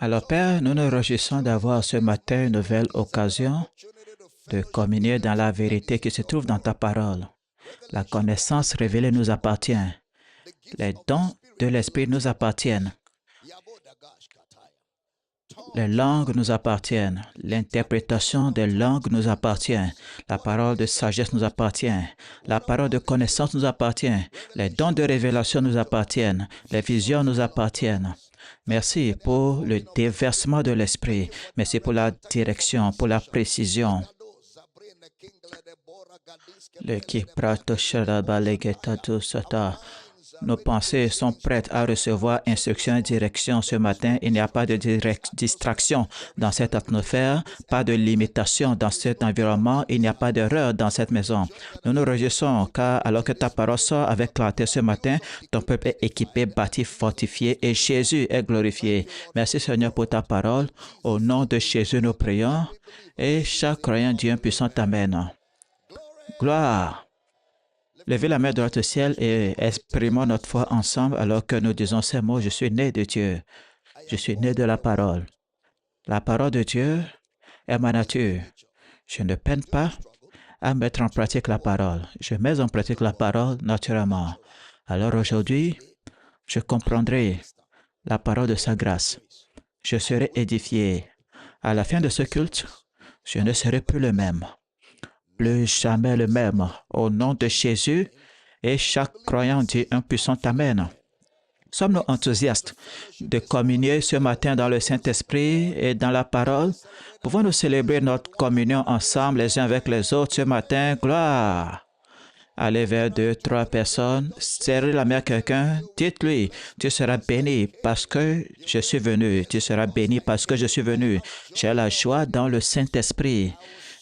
Alors, Père, nous nous réjouissons d'avoir ce matin une nouvelle occasion de communier dans la vérité qui se trouve dans ta parole. La connaissance révélée nous appartient. Les dons de l'Esprit nous appartiennent. Les langues nous appartiennent. L'interprétation des langues nous appartient. La parole de sagesse nous appartient. La parole de connaissance nous appartient. Les dons de révélation nous appartiennent. Les visions nous appartiennent. Merci pour le déversement de l'Esprit. Merci pour la direction, pour la précision. Nos pensées sont prêtes à recevoir instruction et direction ce matin. Il n'y a pas de distraction dans cette atmosphère, pas de limitation dans cet environnement. Il n'y a pas d'erreur dans cette maison. Nous nous réjouissons car alors que ta parole sort avec clarté ce matin, ton peuple est équipé, bâti, fortifié et Jésus est glorifié. Merci Seigneur pour ta parole. Au nom de Jésus, nous prions et chaque croyant Dieu puissant t'amène. Gloire. Levez la main de notre ciel et exprimons notre foi ensemble alors que nous disons ces mots. Je suis né de Dieu. Je suis né de la parole. La parole de Dieu est ma nature. Je ne peine pas à mettre en pratique la parole. Je mets en pratique la parole naturellement. Alors aujourd'hui, je comprendrai la parole de sa grâce. Je serai édifié. À la fin de ce culte, je ne serai plus le même. Plus jamais le même. Au nom de Jésus, et chaque croyant dit un puissant Amen. Sommes-nous enthousiastes de communier ce matin dans le Saint-Esprit et dans la parole? Pouvons-nous célébrer notre communion ensemble les uns avec les autres ce matin? Gloire! Allez vers 2, 3 personnes, serrez la main à quelqu'un, dites-lui, tu seras béni parce que je suis venu. Tu seras béni parce que je suis venu. J'ai la joie dans le Saint-Esprit.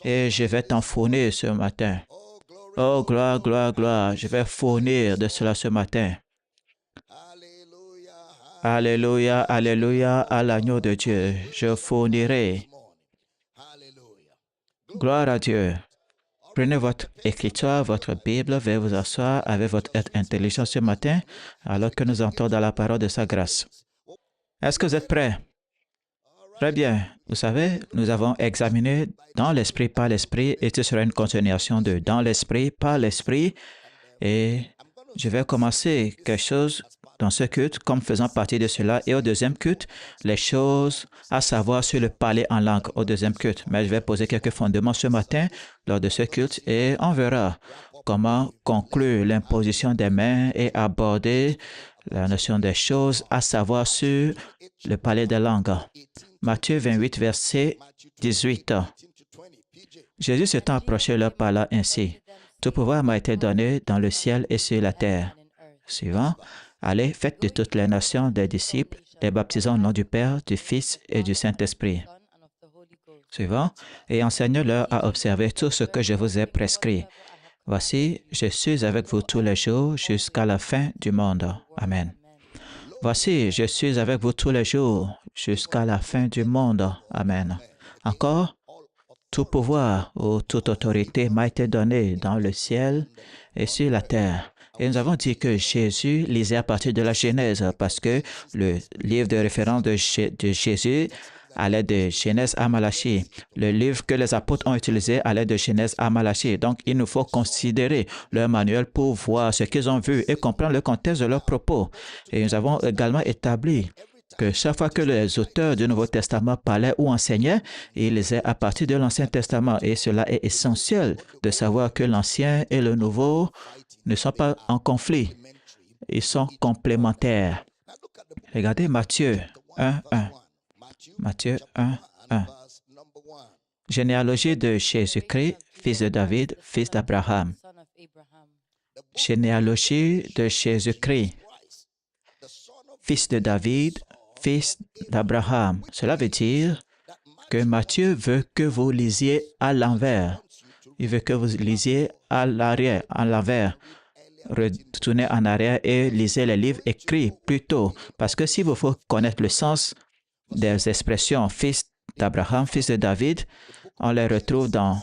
Et je vais t'en fournir ce matin. Oh, gloire, gloire, gloire. Je vais fournir de cela ce matin. Alléluia, alléluia, à l'agneau de Dieu. Je fournirai. Gloire à Dieu. Prenez votre écriture, votre Bible, veuillez vous asseoir avec votre intelligence ce matin, alors que nous entrons dans la parole de sa grâce. Est-ce que vous êtes prêts? Très bien. Vous savez, nous avons examiné dans l'esprit, par l'esprit, et ce sera une continuation de dans l'esprit, par l'esprit. Et je vais commencer quelque chose dans ce culte comme faisant partie de cela. Et au deuxième culte, les choses à savoir sur le parler en langue au deuxième culte. Mais je vais poser quelques fondements ce matin lors de ce culte et on verra comment conclure l'imposition des mains et aborder la notion des choses à savoir sur le parler des langues. Matthieu 28, verset 18. Jésus s'étant approché leur parla ainsi. Tout pouvoir m'a été donné dans le ciel et sur la terre. Suivant. Allez, faites de toutes les nations des disciples, les baptisant au nom du Père, du Fils et du Saint-Esprit. Suivant. Et enseignez-leur à observer tout ce que je vous ai prescrit. Voici, je suis avec vous tous les jours jusqu'à la fin du monde. Amen. Voici, je suis avec vous tous les jours jusqu'à la fin du monde. Amen. Encore, tout pouvoir ou toute autorité m'a été donnée dans le ciel et sur la terre. Et nous avons dit que Jésus lisait à partir de la Genèse parce que le livre de référence de Jésus allait de Genèse à Malachie. Le livre que les apôtres ont utilisé allait de Genèse à Malachie. Donc, il nous faut considérer leur manuel pour voir ce qu'ils ont vu et comprendre le contexte de leurs propos. Et nous avons également établi que chaque fois que les auteurs du Nouveau Testament parlaient ou enseignaient, ils lisaient à partir de l'Ancien Testament. Et cela est essentiel de savoir que l'Ancien et le Nouveau ne sont pas en conflit. Ils sont complémentaires. Regardez Matthieu 1, 1. Matthieu 1, 1. Généalogie de Jésus-Christ, fils de David, fils d'Abraham. Généalogie de Jésus-Christ, fils de David, fils d'Abraham. Cela veut dire que Matthieu veut que vous lisiez à l'envers. Il veut que vous lisiez à l'arrière, à l'envers. Retournez en arrière et lisez les livres écrits plus tôt. Parce que s'il vous faut connaître le sens des expressions fils d'Abraham, fils de David, on les retrouve dans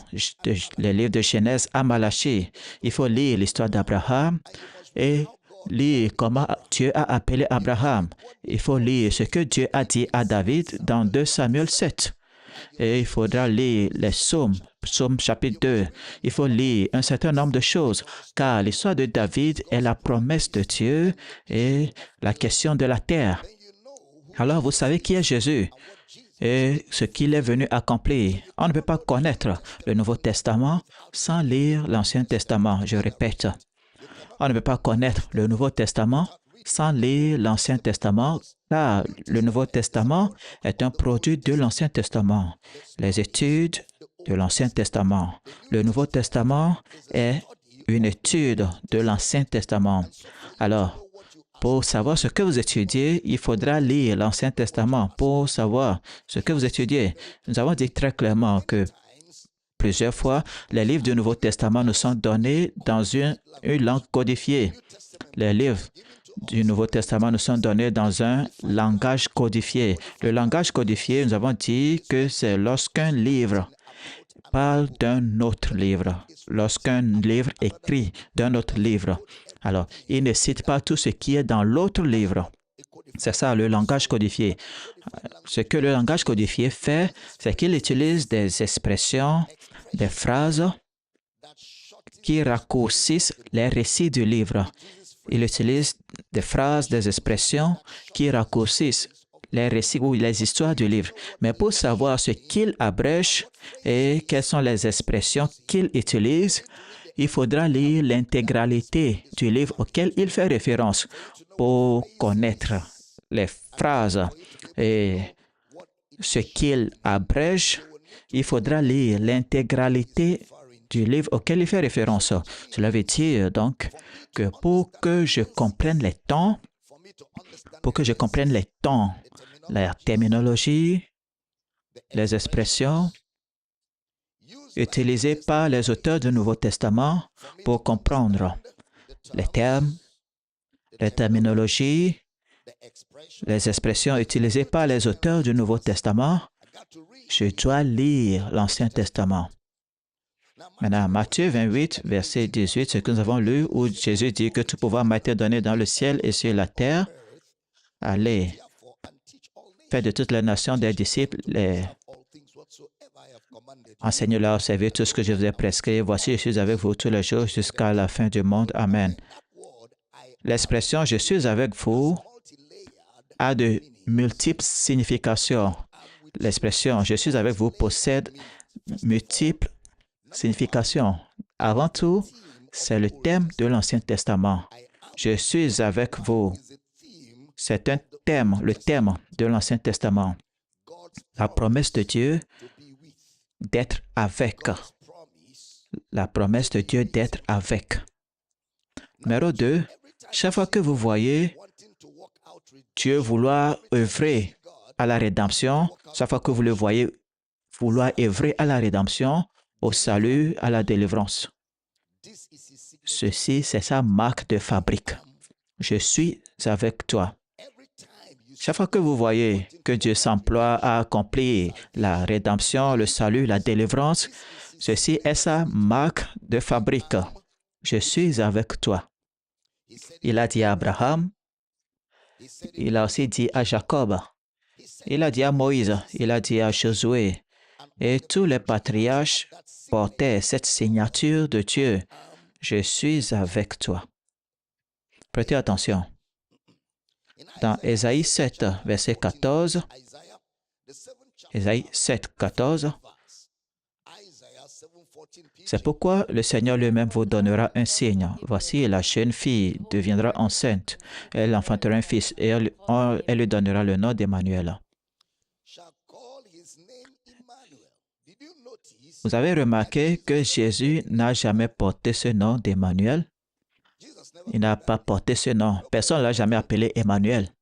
les livres de Genèse à Malachie. Il faut lire l'histoire d'Abraham et lire comment Dieu a appelé Abraham. Il faut lire ce que Dieu a dit à David dans 2 Samuel 7. Et il faudra lire les psaumes, psaume chapitre 2. Il faut lire un certain nombre de choses, car l'histoire de David est la promesse de Dieu et la question de la terre. Alors, vous savez qui est Jésus et ce qu'il est venu accomplir. On ne peut pas connaître le Nouveau Testament sans lire l'Ancien Testament. Je répète, on ne peut pas connaître le Nouveau Testament sans lire l'Ancien Testament, car le Nouveau Testament est un produit de l'Ancien Testament. Les études de l'Ancien Testament. Le Nouveau Testament est une étude de l'Ancien Testament. Alors, pour savoir ce que vous étudiez, il faudra lire l'Ancien Testament pour savoir ce que vous étudiez. Nous avons dit très clairement que plusieurs fois, les livres du Nouveau Testament nous sont donnés dans une langue codifiée. Les livres du Nouveau Testament nous sont donnés dans un langage codifié. Le langage codifié, nous avons dit que c'est lorsqu'un livre parle d'un autre livre, lorsqu'un livre écrit d'un autre livre. Alors, il ne cite pas tout ce qui est dans l'autre livre. C'est ça, le langage codifié. Ce que le langage codifié fait, c'est qu'il utilise des expressions, des phrases qui raccourcissent les récits du livre. Il utilise des phrases, des expressions qui raccourcissent les récits ou les histoires du livre. Mais pour savoir ce qu'il abrège et quelles sont les expressions qu'il utilise, il faudra lire l'intégralité du livre auquel il fait référence pour connaître les phrases et ce qu'il abrège. Il faudra lire l'intégralité du livre auquel il fait référence. Cela veut dire donc que pour que je comprenne les temps, la terminologie, les expressions utilisées par les auteurs du Nouveau Testament pour comprendre les termes, les terminologies, les expressions utilisées par les auteurs du Nouveau Testament, je dois lire l'Ancien Testament. Maintenant, Matthieu 28, verset 18, ce que nous avons lu, où Jésus dit que tout pouvoir m'a été donné dans le ciel et sur la terre. Allez, faites de toutes les nations des disciples, enseignez-leur à observer tout ce que je vous ai prescrit. Voici, je suis avec vous tous les jours jusqu'à la fin du monde. Amen. L'expression « je suis avec vous » a de multiples significations. L'expression « je suis avec vous » possède multiples significations. Avant tout, c'est le thème de l'Ancien Testament. Je suis avec vous. C'est un thème, le thème de l'Ancien Testament. La promesse de Dieu d'être avec. La promesse de Dieu d'être avec. Numéro 2, chaque fois que vous voyez Dieu vouloir œuvrer à la rédemption, chaque fois que vous le voyez vouloir œuvrer à la rédemption, au salut, à la délivrance. Ceci, c'est sa marque de fabrique. Je suis avec toi. Chaque fois que vous voyez que Dieu s'emploie à accomplir la rédemption, le salut, la délivrance, ceci est sa marque de fabrique. Je suis avec toi. Il a dit à Abraham, il a aussi dit à Jacob, il a dit à Moïse, il a dit à Josué, et tous les patriarches portaient cette signature de Dieu. Je suis avec toi. Prêtez attention. Dans Ésaïe 7, verset 14, Ésaïe 7, 14, c'est pourquoi le Seigneur lui-même vous donnera un signe. Voici, la jeune fille deviendra enceinte. Elle enfantera un fils et elle lui donnera le nom d'Emmanuel. Vous avez remarqué que Jésus n'a jamais porté ce nom d'Emmanuel? Il n'a pas porté ce nom. Personne ne l'a jamais appelé Emmanuel.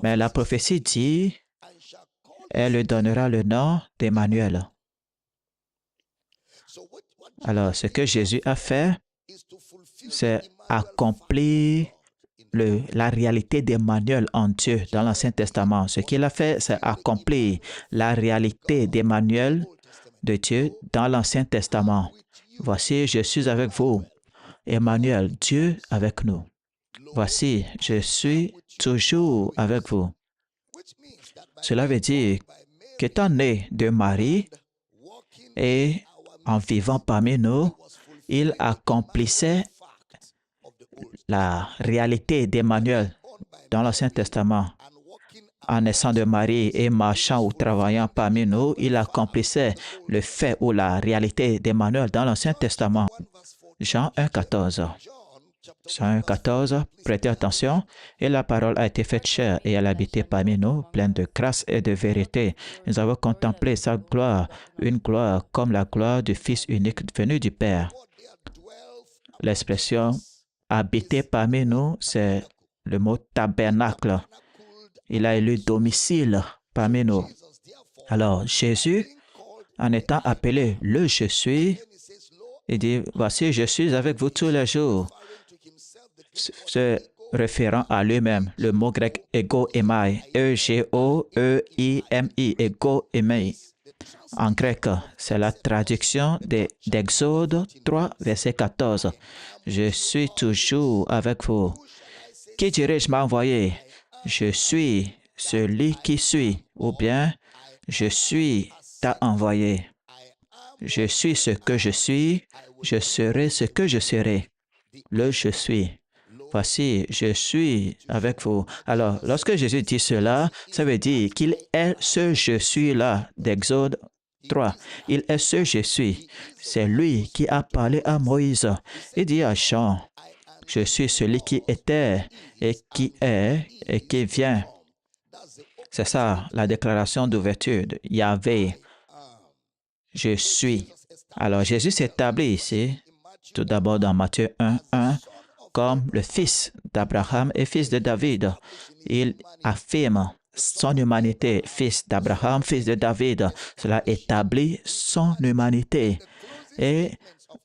Mais la prophétie dit, elle lui donnera le nom d'Emmanuel. Alors, ce que Jésus a fait, c'est accomplir la réalité d'Emmanuel en Dieu dans l'Ancien Testament. Ce qu'il a fait, c'est accomplir la réalité d'Emmanuel de Dieu dans l'Ancien Testament. Voici, je suis avec vous. Emmanuel, Dieu avec nous. voici, je suis toujours avec vous. Cela veut dire qu'étant né de Marie et en vivant parmi nous, il accomplissait la réalité d'Emmanuel dans l'Ancien Testament. En naissant de Marie et marchant ou travaillant parmi nous, il accomplissait le fait ou la réalité d'Emmanuel dans l'Ancien Testament. Jean 1,14. Jean 1,14, prêtez attention. Et la parole a été faite chair et elle a habité parmi nous, pleine de grâce et de vérité. Nous avons contemplé sa gloire, une gloire comme la gloire du Fils unique venu du Père. L'expression habiter parmi nous, c'est le mot tabernacle. Il a élu domicile parmi nous. Alors, Jésus, en étant appelé le Je suis, il dit, voici, je suis avec vous tous les jours. Se référant à lui-même, le mot grec ego emai, E-G-O-E-I-M-I, ego emai. En grec, c'est la traduction d'Exode 3, verset 14. Je suis toujours avec vous. Qui dirais-je m'a envoyé? Je suis celui qui suis, ou bien je suis t'a envoyé. Je suis ce que je suis, je serai ce que je serai. Le je suis. Voici, je suis avec vous. Alors, lorsque Jésus dit cela, ça veut dire qu'il est ce je suis-là d'Exode 3. Il est ce je suis. C'est lui qui a parlé à Moïse. Il dit à Jean, je suis celui qui était et qui est et qui vient. C'est ça, la déclaration d'ouverture de Yahvé. Je suis. Alors, Jésus s'établit ici, tout d'abord dans Matthieu 1:1, comme le fils d'Abraham et fils de David. Il affirme son humanité, fils d'Abraham, fils de David. Cela établit son humanité. Et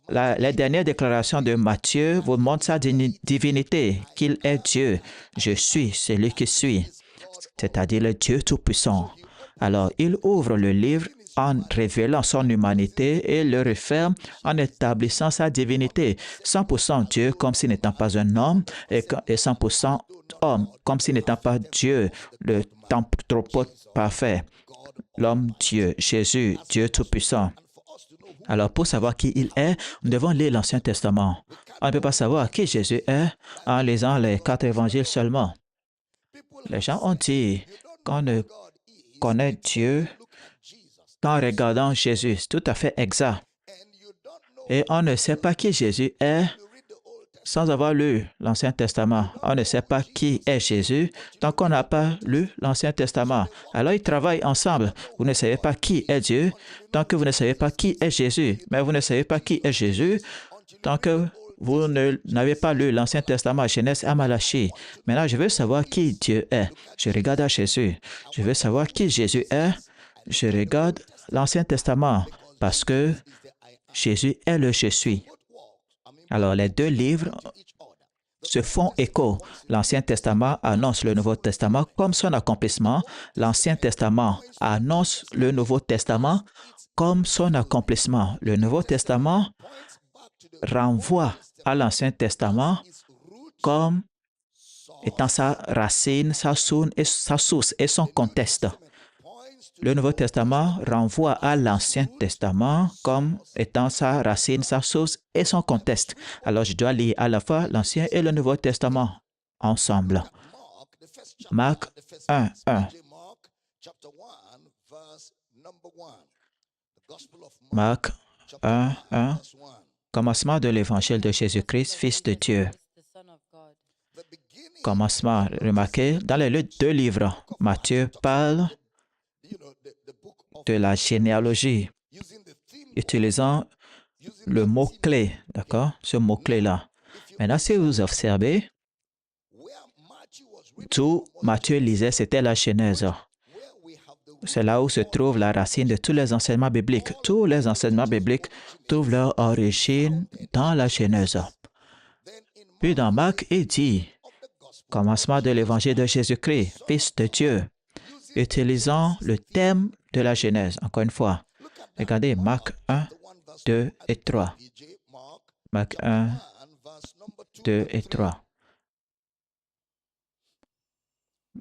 les dernières déclarations de Matthieu vous montrent sa divinité, qu'il est Dieu. Je suis celui qui suis, c'est-à-dire le Dieu Tout-Puissant. Alors, il ouvre le livre en révélant son humanité et le referme en établissant sa divinité. 100% Dieu comme s'il n'était pas un homme et 100% homme comme s'il n'était pas Dieu, le anthropote parfait, l'homme Dieu, Jésus, Dieu Tout-Puissant. Alors, pour savoir qui il est, nous devons lire l'Ancien Testament. On ne peut pas savoir qui Jésus est en lisant les 4 évangiles seulement. Les gens ont dit qu'on ne connaît Dieu qu'en regardant Jésus. C'est tout à fait exact. Et on ne sait pas qui Jésus est sans avoir lu l'Ancien Testament. On ne sait pas qui est Jésus tant qu'on n'a pas lu l'Ancien Testament. Alors, ils travaillent ensemble. Vous ne savez pas qui est Dieu tant que vous ne savez pas qui est Jésus. Mais vous ne savez pas qui est Jésus tant que vous n'avez pas lu l'Ancien Testament, Genèse à Malachie. Maintenant, je veux savoir qui Dieu est. Je regarde à Jésus. Je veux savoir qui Jésus est. Je regarde l'Ancien Testament parce que Jésus est le Je suis. Alors, les deux livres se font écho. L'Ancien Testament annonce le Nouveau Testament comme son accomplissement. L'Ancien Testament annonce le Nouveau Testament comme son accomplissement. Le Nouveau Testament renvoie à l'Ancien Testament comme étant sa racine, sa source et son contexte. Le Nouveau Testament renvoie à l'Ancien Testament comme étant sa racine, sa source et son contexte. Alors, je dois lire à la fois l'Ancien et le Nouveau Testament ensemble. Marc 1:1. Marc 1:1. Commencement de l'Évangile de Jésus-Christ, Fils de Dieu. Commencement, remarquez, dans les deux livres, Matthieu parle de la généalogie, utilisant le mot-clé, d'accord? Ce mot-clé-là. Maintenant, si vous observez, tout Matthieu lisait, c'était la Genèse. C'est là où se trouve la racine de tous les enseignements bibliques. Tous les enseignements bibliques trouvent leur origine dans la Genèse. Puis dans Marc, il dit, commencement de l'Évangile de Jésus-Christ, Fils de Dieu, utilisant le thème de la Genèse. Encore une fois, regardez Marc 1, 2 et 3. Marc 1, 2 et 3.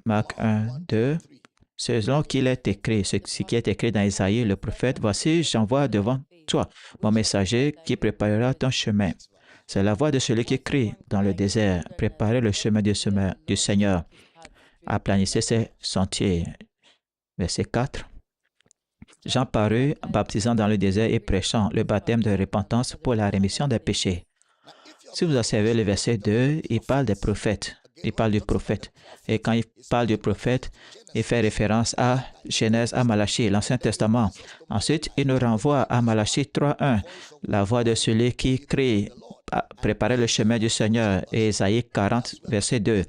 Marc 1, 2. Selon qu'il est écrit, ce qui est écrit dans Isaïe, le prophète, voici, j'envoie devant toi mon messager qui préparera ton chemin. C'est la voix de celui qui crie dans le désert, préparez le chemin du Seigneur, aplanissez ses sentiers. Verset 4. Jean parut, baptisant dans le désert et prêchant le baptême de repentance pour la rémission des péchés. Si vous observez le verset 2, il parle des prophètes. Il parle du prophète. Et quand il parle du prophète, il fait référence à Genèse, à Malachie, l'Ancien Testament. Ensuite, il nous renvoie à Malachie 3.1, la voix de celui qui crie, préparer le chemin du Seigneur, et Isaïe 40, verset 2.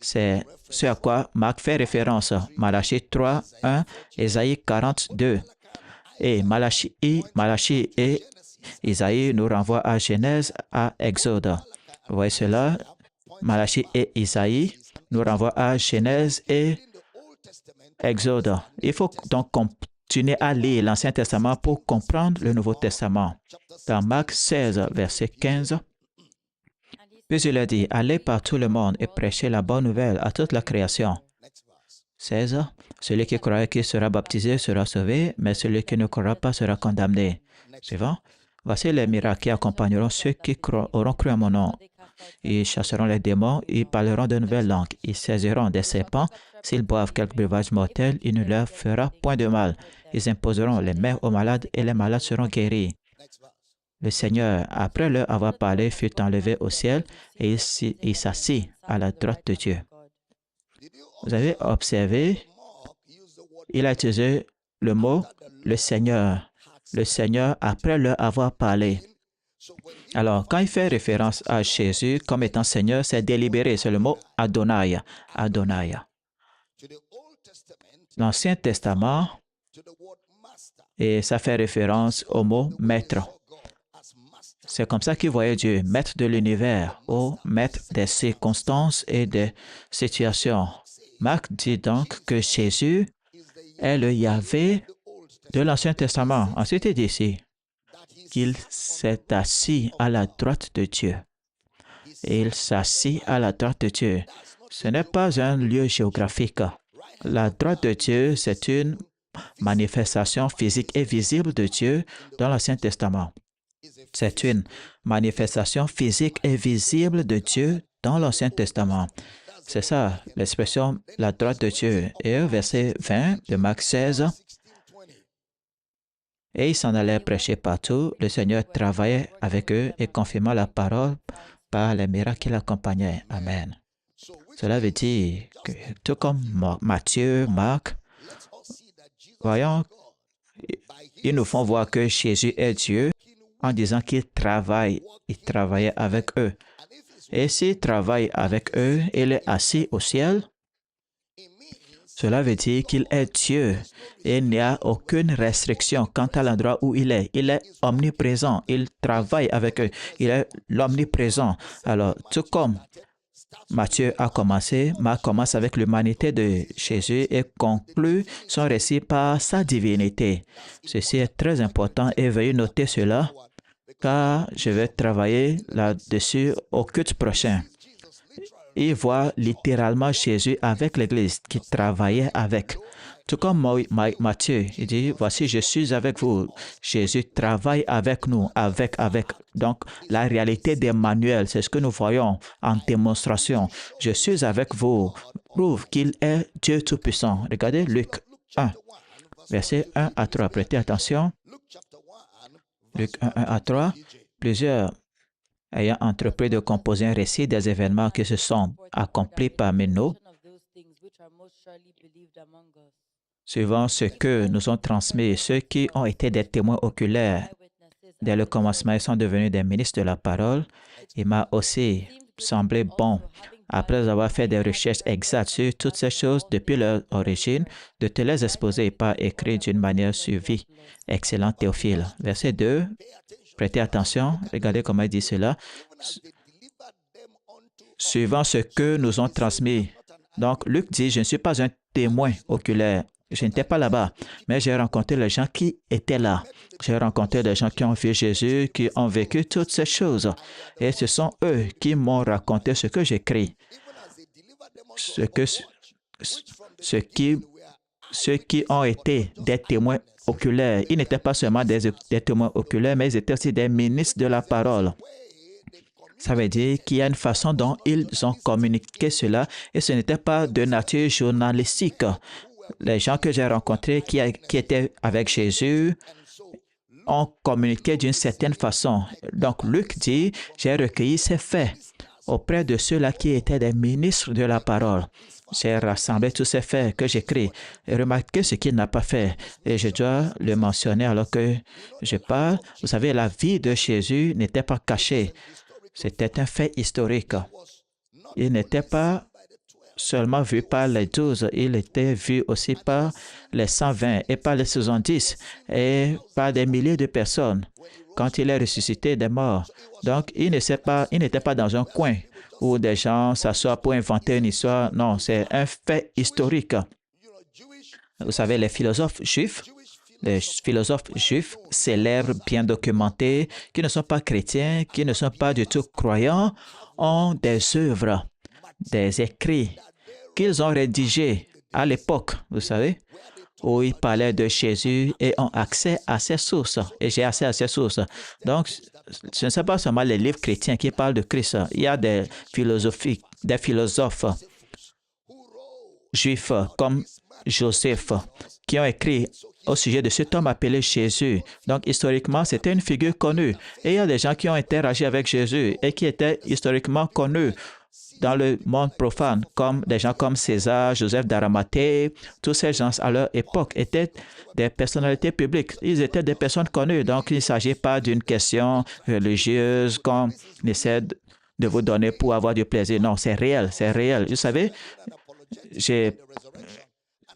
C'est ce à quoi Marc fait référence. Malachie 3.1, Isaïe 42. Et Malachie et Isaïe nous renvoient à Genèse, à Exode. Vous voyez cela? Malachie et Isaïe nous renvoient à Genèse et Exode. Il faut donc continuer à lire l'Ancien Testament pour comprendre le Nouveau Testament. Dans Marc 16, verset 15, puis il a dit, allez par tout le monde et prêchez la bonne nouvelle à toute la création. 16. Celui qui croira qu'il sera baptisé sera sauvé, mais celui qui ne croira pas sera condamné. Suivant. Voici les miracles qui accompagneront ceux qui auront cru à mon nom. Ils chasseront les démons, ils parleront de nouvelles langues, ils saisiront des serpents. S'ils boivent quelque breuvage mortel, il ne leur fera point de mal. Ils imposeront les mains aux malades et les malades seront guéris. Le Seigneur, après leur avoir parlé, fut enlevé au ciel et il s'assit à la droite de Dieu. Vous avez observé, il a utilisé le mot « le Seigneur ». Le Seigneur, après leur avoir parlé. Alors, quand il fait référence à Jésus comme étant Seigneur, c'est délibéré, c'est le mot Adonai. Adonai. L'Ancien Testament, et ça fait référence au mot maître. C'est comme ça qu'il voyait Dieu, maître de l'univers, ou maître des circonstances et des situations. Marc dit donc que Jésus est le Yahvé de l'Ancien Testament. Ensuite, il dit ici qu'il s'est assis à la droite de Dieu. Il s'assit à la droite de Dieu. Ce n'est pas un lieu géographique. La droite de Dieu, c'est une manifestation physique et visible de Dieu dans l'Ancien Testament. C'est une manifestation physique et visible de Dieu dans l'Ancien Testament. C'est ça, l'expression « la droite de Dieu ». Et au verset 20 de Marc 16, « Et ils s'en allaient prêcher partout. Le Seigneur travaillait avec eux et confirmant la parole par les miracles qui l'accompagnaient. » Amen. Cela veut dire que tout comme Matthieu, Marc, voyons, ils nous font voir que Jésus est Dieu en disant qu'il travaille. Il travaillait avec eux. Et s'il travaille avec eux, il est assis au ciel. Cela veut dire qu'il est Dieu et il n'y a aucune restriction quant à l'endroit où il est. Il est omniprésent. Il travaille avec eux. Il est l'omniprésent. Alors, tout comme Matthieu a commencé, Marc commence avec l'humanité de Jésus et conclut son récit par sa divinité. Ceci est très important et veuillez noter cela, car je vais travailler là-dessus au culte prochain. Il voit littéralement Jésus avec l'Église qui travaillait avec. Tout comme Matthieu, il dit, voici, je suis avec vous. Jésus travaille avec nous, avec. Donc, la réalité d'Emmanuel, c'est ce que nous voyons en démonstration. Je suis avec vous, prouve qu'il est Dieu Tout-Puissant. Regardez Luc 1, versets 1 à 3. Prêtez attention. Luc 1, 1 à 3. Plusieurs ayant entrepris de composer un récit des événements qui se sont accomplis parmi nous, suivant ce que nous ont transmis, ceux qui ont été des témoins oculaires dès le commencement et sont devenus des ministres de la parole, il m'a aussi semblé bon, après avoir fait des recherches exactes sur toutes ces choses depuis leur origine, de te les exposer par écrit d'une manière suivie. Excellent Théophile. Verset 2. Prêtez attention, regardez comment il dit cela. Suivant ce que nous ont transmis. Donc, Luc dit, je ne suis pas un témoin oculaire. Je n'étais pas là-bas, mais j'ai rencontré les gens qui étaient là. J'ai rencontré des gens qui ont vu Jésus, qui ont vécu toutes ces choses. Et ce sont eux qui m'ont raconté ce que j'écris. ceux qui ont été des témoins oculaires. Ils n'étaient pas seulement des témoins oculaires, mais ils étaient aussi des ministres de la parole. Ça veut dire qu'il y a une façon dont ils ont communiqué cela et ce n'était pas de nature journalistique. Les gens que j'ai rencontrés qui étaient avec Jésus ont communiqué d'une certaine façon. Donc Luc dit, j'ai recueilli ces faits auprès de ceux-là qui étaient des ministres de la parole. J'ai rassemblé tous ces faits que j'écris et remarquez ce qu'il n'a pas fait. Et je dois le mentionner alors que je parle. Vous savez, la vie de Jésus n'était pas cachée. C'était un fait historique. Il n'était pas seulement vu par les 12, il était vu aussi par les 120 et par les 70 et par des milliers de personnes quand il est ressuscité des morts. Donc, il n'était pas dans un coin où des gens s'assoient pour inventer une histoire. Non, c'est un fait historique. Vous savez, les philosophes juifs célèbres, bien documentés, qui ne sont pas chrétiens, qui ne sont pas du tout croyants, ont des œuvres, des écrits qu'ils ont rédigés à l'époque, vous savez, où ils parlaient de Jésus et ont accès à ces sources. Et j'ai accès à ces sources. Donc, ce ne sont pas seulement les livres chrétiens qui parlent de Christ. Il y a des philosophes juifs comme Joseph qui ont écrit au sujet de cet homme appelé Jésus. Donc, historiquement, c'était une figure connue. Et il y a des gens qui ont interagi avec Jésus et qui étaient historiquement connus dans le monde profane, comme des gens comme César, Joseph d'Arimathée. Tous ces gens à leur époque étaient des personnalités publiques. Ils étaient des personnes connues. Donc, il ne s'agit pas d'une question religieuse qu'on essaie de vous donner pour avoir du plaisir. Non, c'est réel, c'est réel. Vous savez,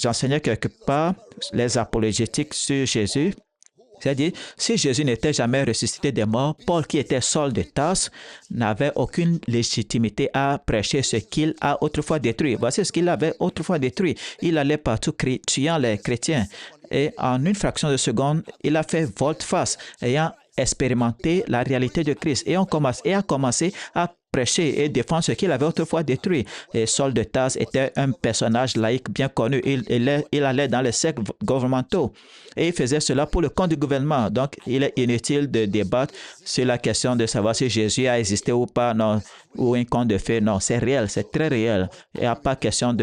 j'enseignais quelque part les apologétiques sur Jésus. C'est-à-dire, si Jésus n'était jamais ressuscité des morts, Paul, qui était Saul de Tarse, n'avait aucune légitimité à prêcher ce qu'il a autrefois détruit. Voici ce qu'il avait autrefois détruit. Il allait partout tuant les chrétiens. Et en une fraction de seconde, il a fait volte-face, ayant expérimenté la réalité de Christ. Et a commencé à prêcher et défendre ce qu'il avait autrefois détruit. Et Saul de Tarse était un personnage laïque bien connu. Il allait dans les cercles gouvernementaux et il faisait cela pour le compte du gouvernement. Donc, il est inutile de débattre sur la question de savoir si Jésus a existé ou pas, non, ou un conte de fées. Non, c'est réel, c'est très réel. Il n'y a pas question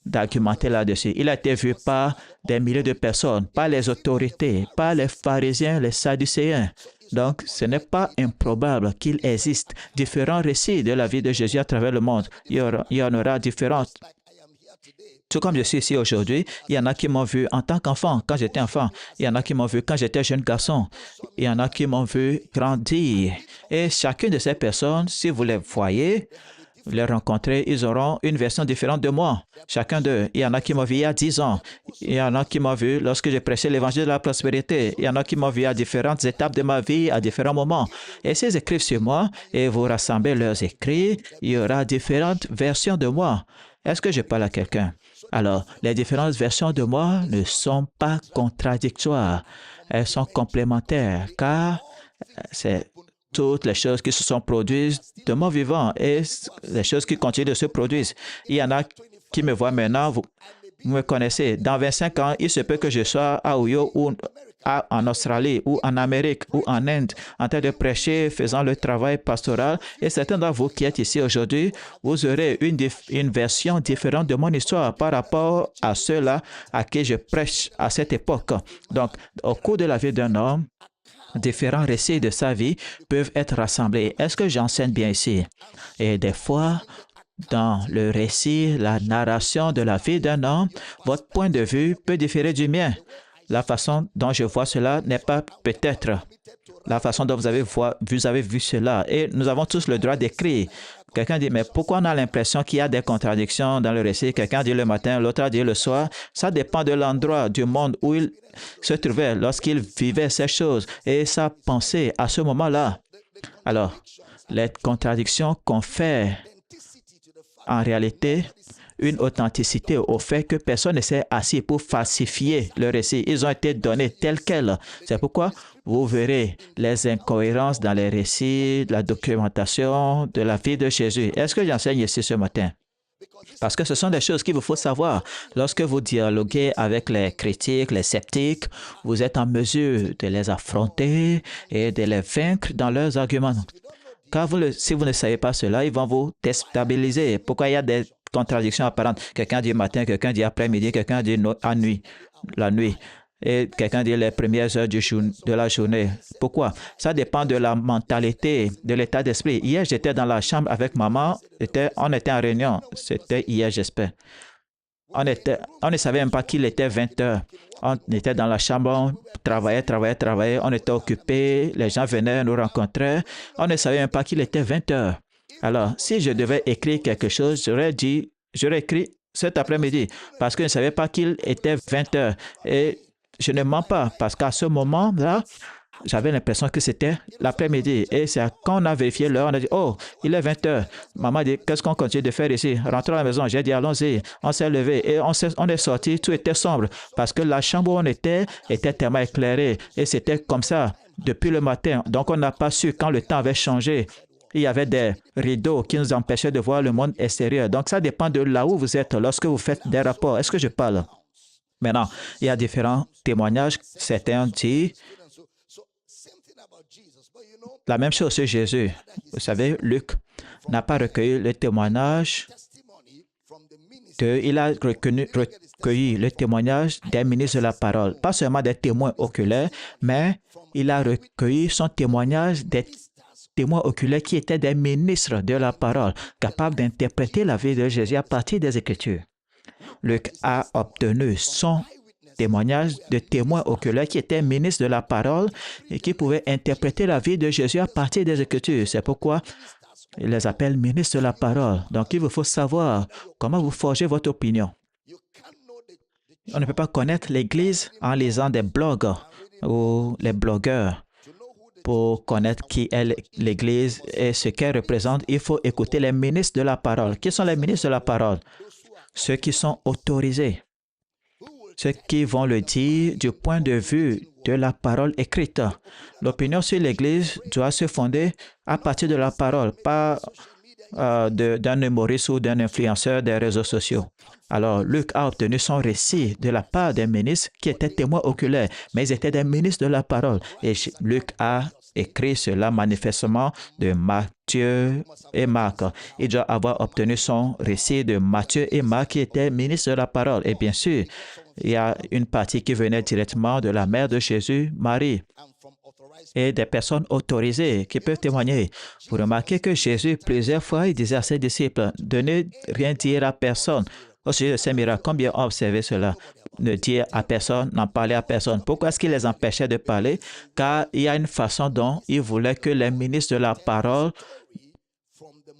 d'argumenter là-dessus. Il a été vu par des milliers de personnes, par les autorités, par les pharisiens, les sadducéens. Donc, ce n'est pas improbable qu'il existe différents récits de la vie de Jésus à travers le monde. Il y en aura différents. Tout comme je suis ici aujourd'hui, il y en a qui m'ont vu en tant qu'enfant, quand j'étais enfant. Il y en a qui m'ont vu quand j'étais jeune garçon. Il y en a qui m'ont vu grandir. Et chacune de ces personnes, si vous les voyez, les rencontrer, ils auront une version différente de moi. Chacun d'eux. Il y en a qui m'ont vu il y a 10 ans. Il y en a qui m'ont vu lorsque j'ai prêché l'évangile de la prospérité. Il y en a qui m'ont vu à différentes étapes de ma vie, à différents moments. Et s'ils écrivent sur moi et vous rassemblez leurs écrits, il y aura différentes versions de moi. Est-ce que je parle à quelqu'un? Alors, les différentes versions de moi ne sont pas contradictoires. Elles sont complémentaires, car c'est toutes les choses qui se sont produites de mon vivant et les choses qui continuent de se produire. Il y en a qui me voient maintenant, vous me connaissez. Dans 25 ans, il se peut que je sois à Uyo ou en Australie ou en Amérique ou en Inde en train de prêcher, faisant le travail pastoral. Et certains d'entre vous qui êtes ici aujourd'hui, vous aurez une version différente de mon histoire par rapport à ceux-là à qui je prêche à cette époque. Donc, au cours de la vie d'un homme, différents récits de sa vie peuvent être rassemblés. Est-ce que j'enseigne bien ici? Et des fois, dans le récit, la narration de la vie d'un homme, votre point de vue peut différer du mien. La façon dont je vois cela n'est pas peut-être la façon dont vous avez vu cela. Et nous avons tous le droit d'écrire. Quelqu'un dit, mais pourquoi on a l'impression qu'il y a des contradictions dans le récit? Quelqu'un dit le matin, l'autre a dit le soir. Ça dépend de l'endroit du monde où il se trouvait lorsqu'il vivait ces choses et sa pensée à ce moment-là. Alors, les contradictions confèrent en réalité une authenticité au fait que personne ne s'est assis pour falsifier le récit. Ils ont été donnés tels quels. C'est pourquoi vous verrez les incohérences dans les récits, la documentation de la vie de Jésus. Est-ce que j'enseigne ici ce matin? Parce que ce sont des choses qu'il vous faut savoir. Lorsque vous dialoguez avec les critiques, les sceptiques, vous êtes en mesure de les affronter et de les vaincre dans leurs arguments. Car si vous ne savez pas cela, ils vont vous déstabiliser. Pourquoi il y a des contradictions apparentes? Quelqu'un dit matin, quelqu'un dit après-midi, quelqu'un dit nuit, la nuit. Et quelqu'un dit les premières heures de la journée. Pourquoi? Ça dépend de la mentalité, de l'état d'esprit. Hier, j'étais dans la chambre avec maman. On était en réunion. C'était hier, j'espère. On ne savait même pas qu'il était 20 heures. On était dans la chambre, on travaillait. On était occupés. Les gens venaient nous rencontrer. On ne savait même pas qu'il était 20 heures. Alors, si je devais écrire quelque chose, j'aurais écrit cet après-midi parce que je ne savais pas qu'il était 20 heures. Et je ne mens pas parce qu'à ce moment-là, j'avais l'impression que c'était l'après-midi. Et c'est quand on a vérifié l'heure, on a dit, oh, il est 20 heures. Maman dit, qu'est-ce qu'on continue de faire ici? Rentrons à la maison. J'ai dit, allons-y. On s'est levé et on est sorti. Tout était sombre parce que la chambre où on était tellement éclairée. Et c'était comme ça depuis le matin. Donc, on n'a pas su quand le temps avait changé. Il y avait des rideaux qui nous empêchaient de voir le monde extérieur. Donc, ça dépend de là où vous êtes lorsque vous faites des rapports. Est-ce que je parle? Maintenant, il y a différents témoignages. Certains disent la même chose sur Jésus. Vous savez, Luc n'a pas recueilli le témoignage il a recueilli le témoignage des ministres de la parole. Pas seulement des témoins oculaires, mais il a recueilli son témoignage des témoins oculaires qui étaient des ministres de la parole, capables d'interpréter la vie de Jésus à partir des Écritures. Luc a obtenu son témoignage de témoins oculaires qui étaient ministres de la parole et qui pouvaient interpréter la vie de Jésus à partir des Écritures. C'est pourquoi il les appelle ministres de la parole. Donc, il vous faut savoir comment vous forgez votre opinion. On ne peut pas connaître l'Église en lisant des blogs ou les blogueurs. Pour connaître qui est l'Église et ce qu'elle représente, il faut écouter les ministres de la parole. Qui sont les ministres de la parole? Ceux qui sont autorisés. Ceux qui vont le dire du point de vue de la parole écrite. L'opinion sur l'Église doit se fonder à partir de la parole, pas d'un humoriste ou d'un influenceur des réseaux sociaux. Alors, Luc a obtenu son récit de la part des ministres qui étaient témoins oculaires, mais ils étaient des ministres de la parole. Et Luc a écrit cela manifestement de Matthieu et Marc. Il doit avoir obtenu son récit de Matthieu et Marc qui étaient ministres de la parole. Et bien sûr, il y a une partie qui venait directement de la mère de Jésus, Marie, et des personnes autorisées qui peuvent témoigner. Vous remarquez que Jésus, plusieurs fois, il disait à ses disciples de ne rien dire à personne au sujet de ces miracles. Combien ont observé cela? Ne dire à personne, n'en parler à personne. Pourquoi est-ce qu'il les empêchait de parler? Car il y a une façon dont il voulait que les ministres de la parole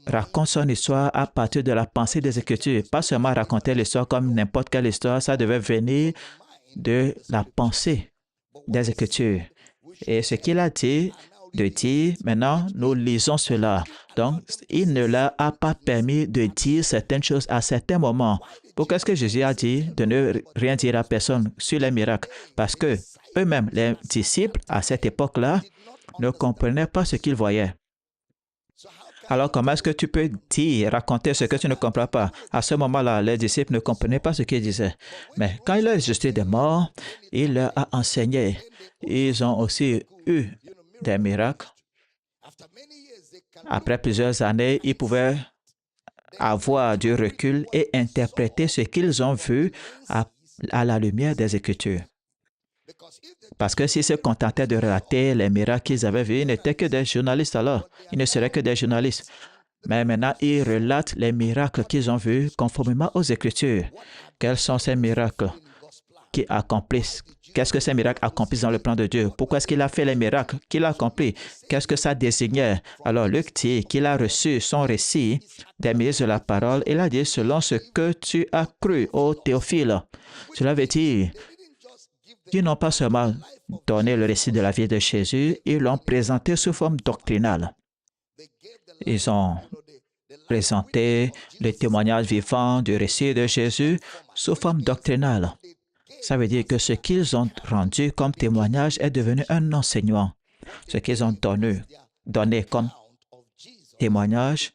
racontent son histoire à partir de la pensée des Écritures. Pas seulement raconter l'histoire comme n'importe quelle histoire, ça devait venir de la pensée des Écritures. Et ce qu'il a dit, de dire, maintenant, nous lisons cela. Donc, il ne leur a pas permis de dire certaines choses à certains moments. Pourquoi est-ce que Jésus a dit de ne rien dire à personne sur les miracles? Parce que eux-mêmes, les disciples, à cette époque-là, ne comprenaient pas ce qu'ils voyaient. Alors, comment est-ce que tu peux dire, raconter ce que tu ne comprends pas? À ce moment-là, les disciples ne comprenaient pas ce qu'il disait. Mais quand il a ressuscité des morts, il leur a enseigné. Ils ont aussi eu des miracles. Après plusieurs années, ils pouvaient avoir du recul et interpréter ce qu'ils ont vu à la lumière des Écritures. Parce que s'ils se contentaient de relater les miracles qu'ils avaient vus, ils n'étaient que des journalistes alors. Ils ne seraient que des journalistes. Mais maintenant, ils relatent les miracles qu'ils ont vus conformément aux Écritures. Quels sont ces miracles qui accomplissent? Qu'est-ce que ces miracles accomplissent dans le plan de Dieu? Pourquoi est-ce qu'il a fait les miracles qu'il a accomplis? Qu'est-ce que ça désignait? Alors, Luc dit qu'il a reçu son récit des ministres de la parole. Il a dit, selon ce que tu as cru, ô Théophile. Cela veut dire, ils n'ont pas seulement donné le récit de la vie de Jésus, ils l'ont présenté sous forme doctrinale. Ils ont présenté le témoignage vivant du récit de Jésus sous forme doctrinale. Ça veut dire que ce qu'ils ont rendu comme témoignage est devenu un enseignement. Ce qu'ils ont donné comme témoignage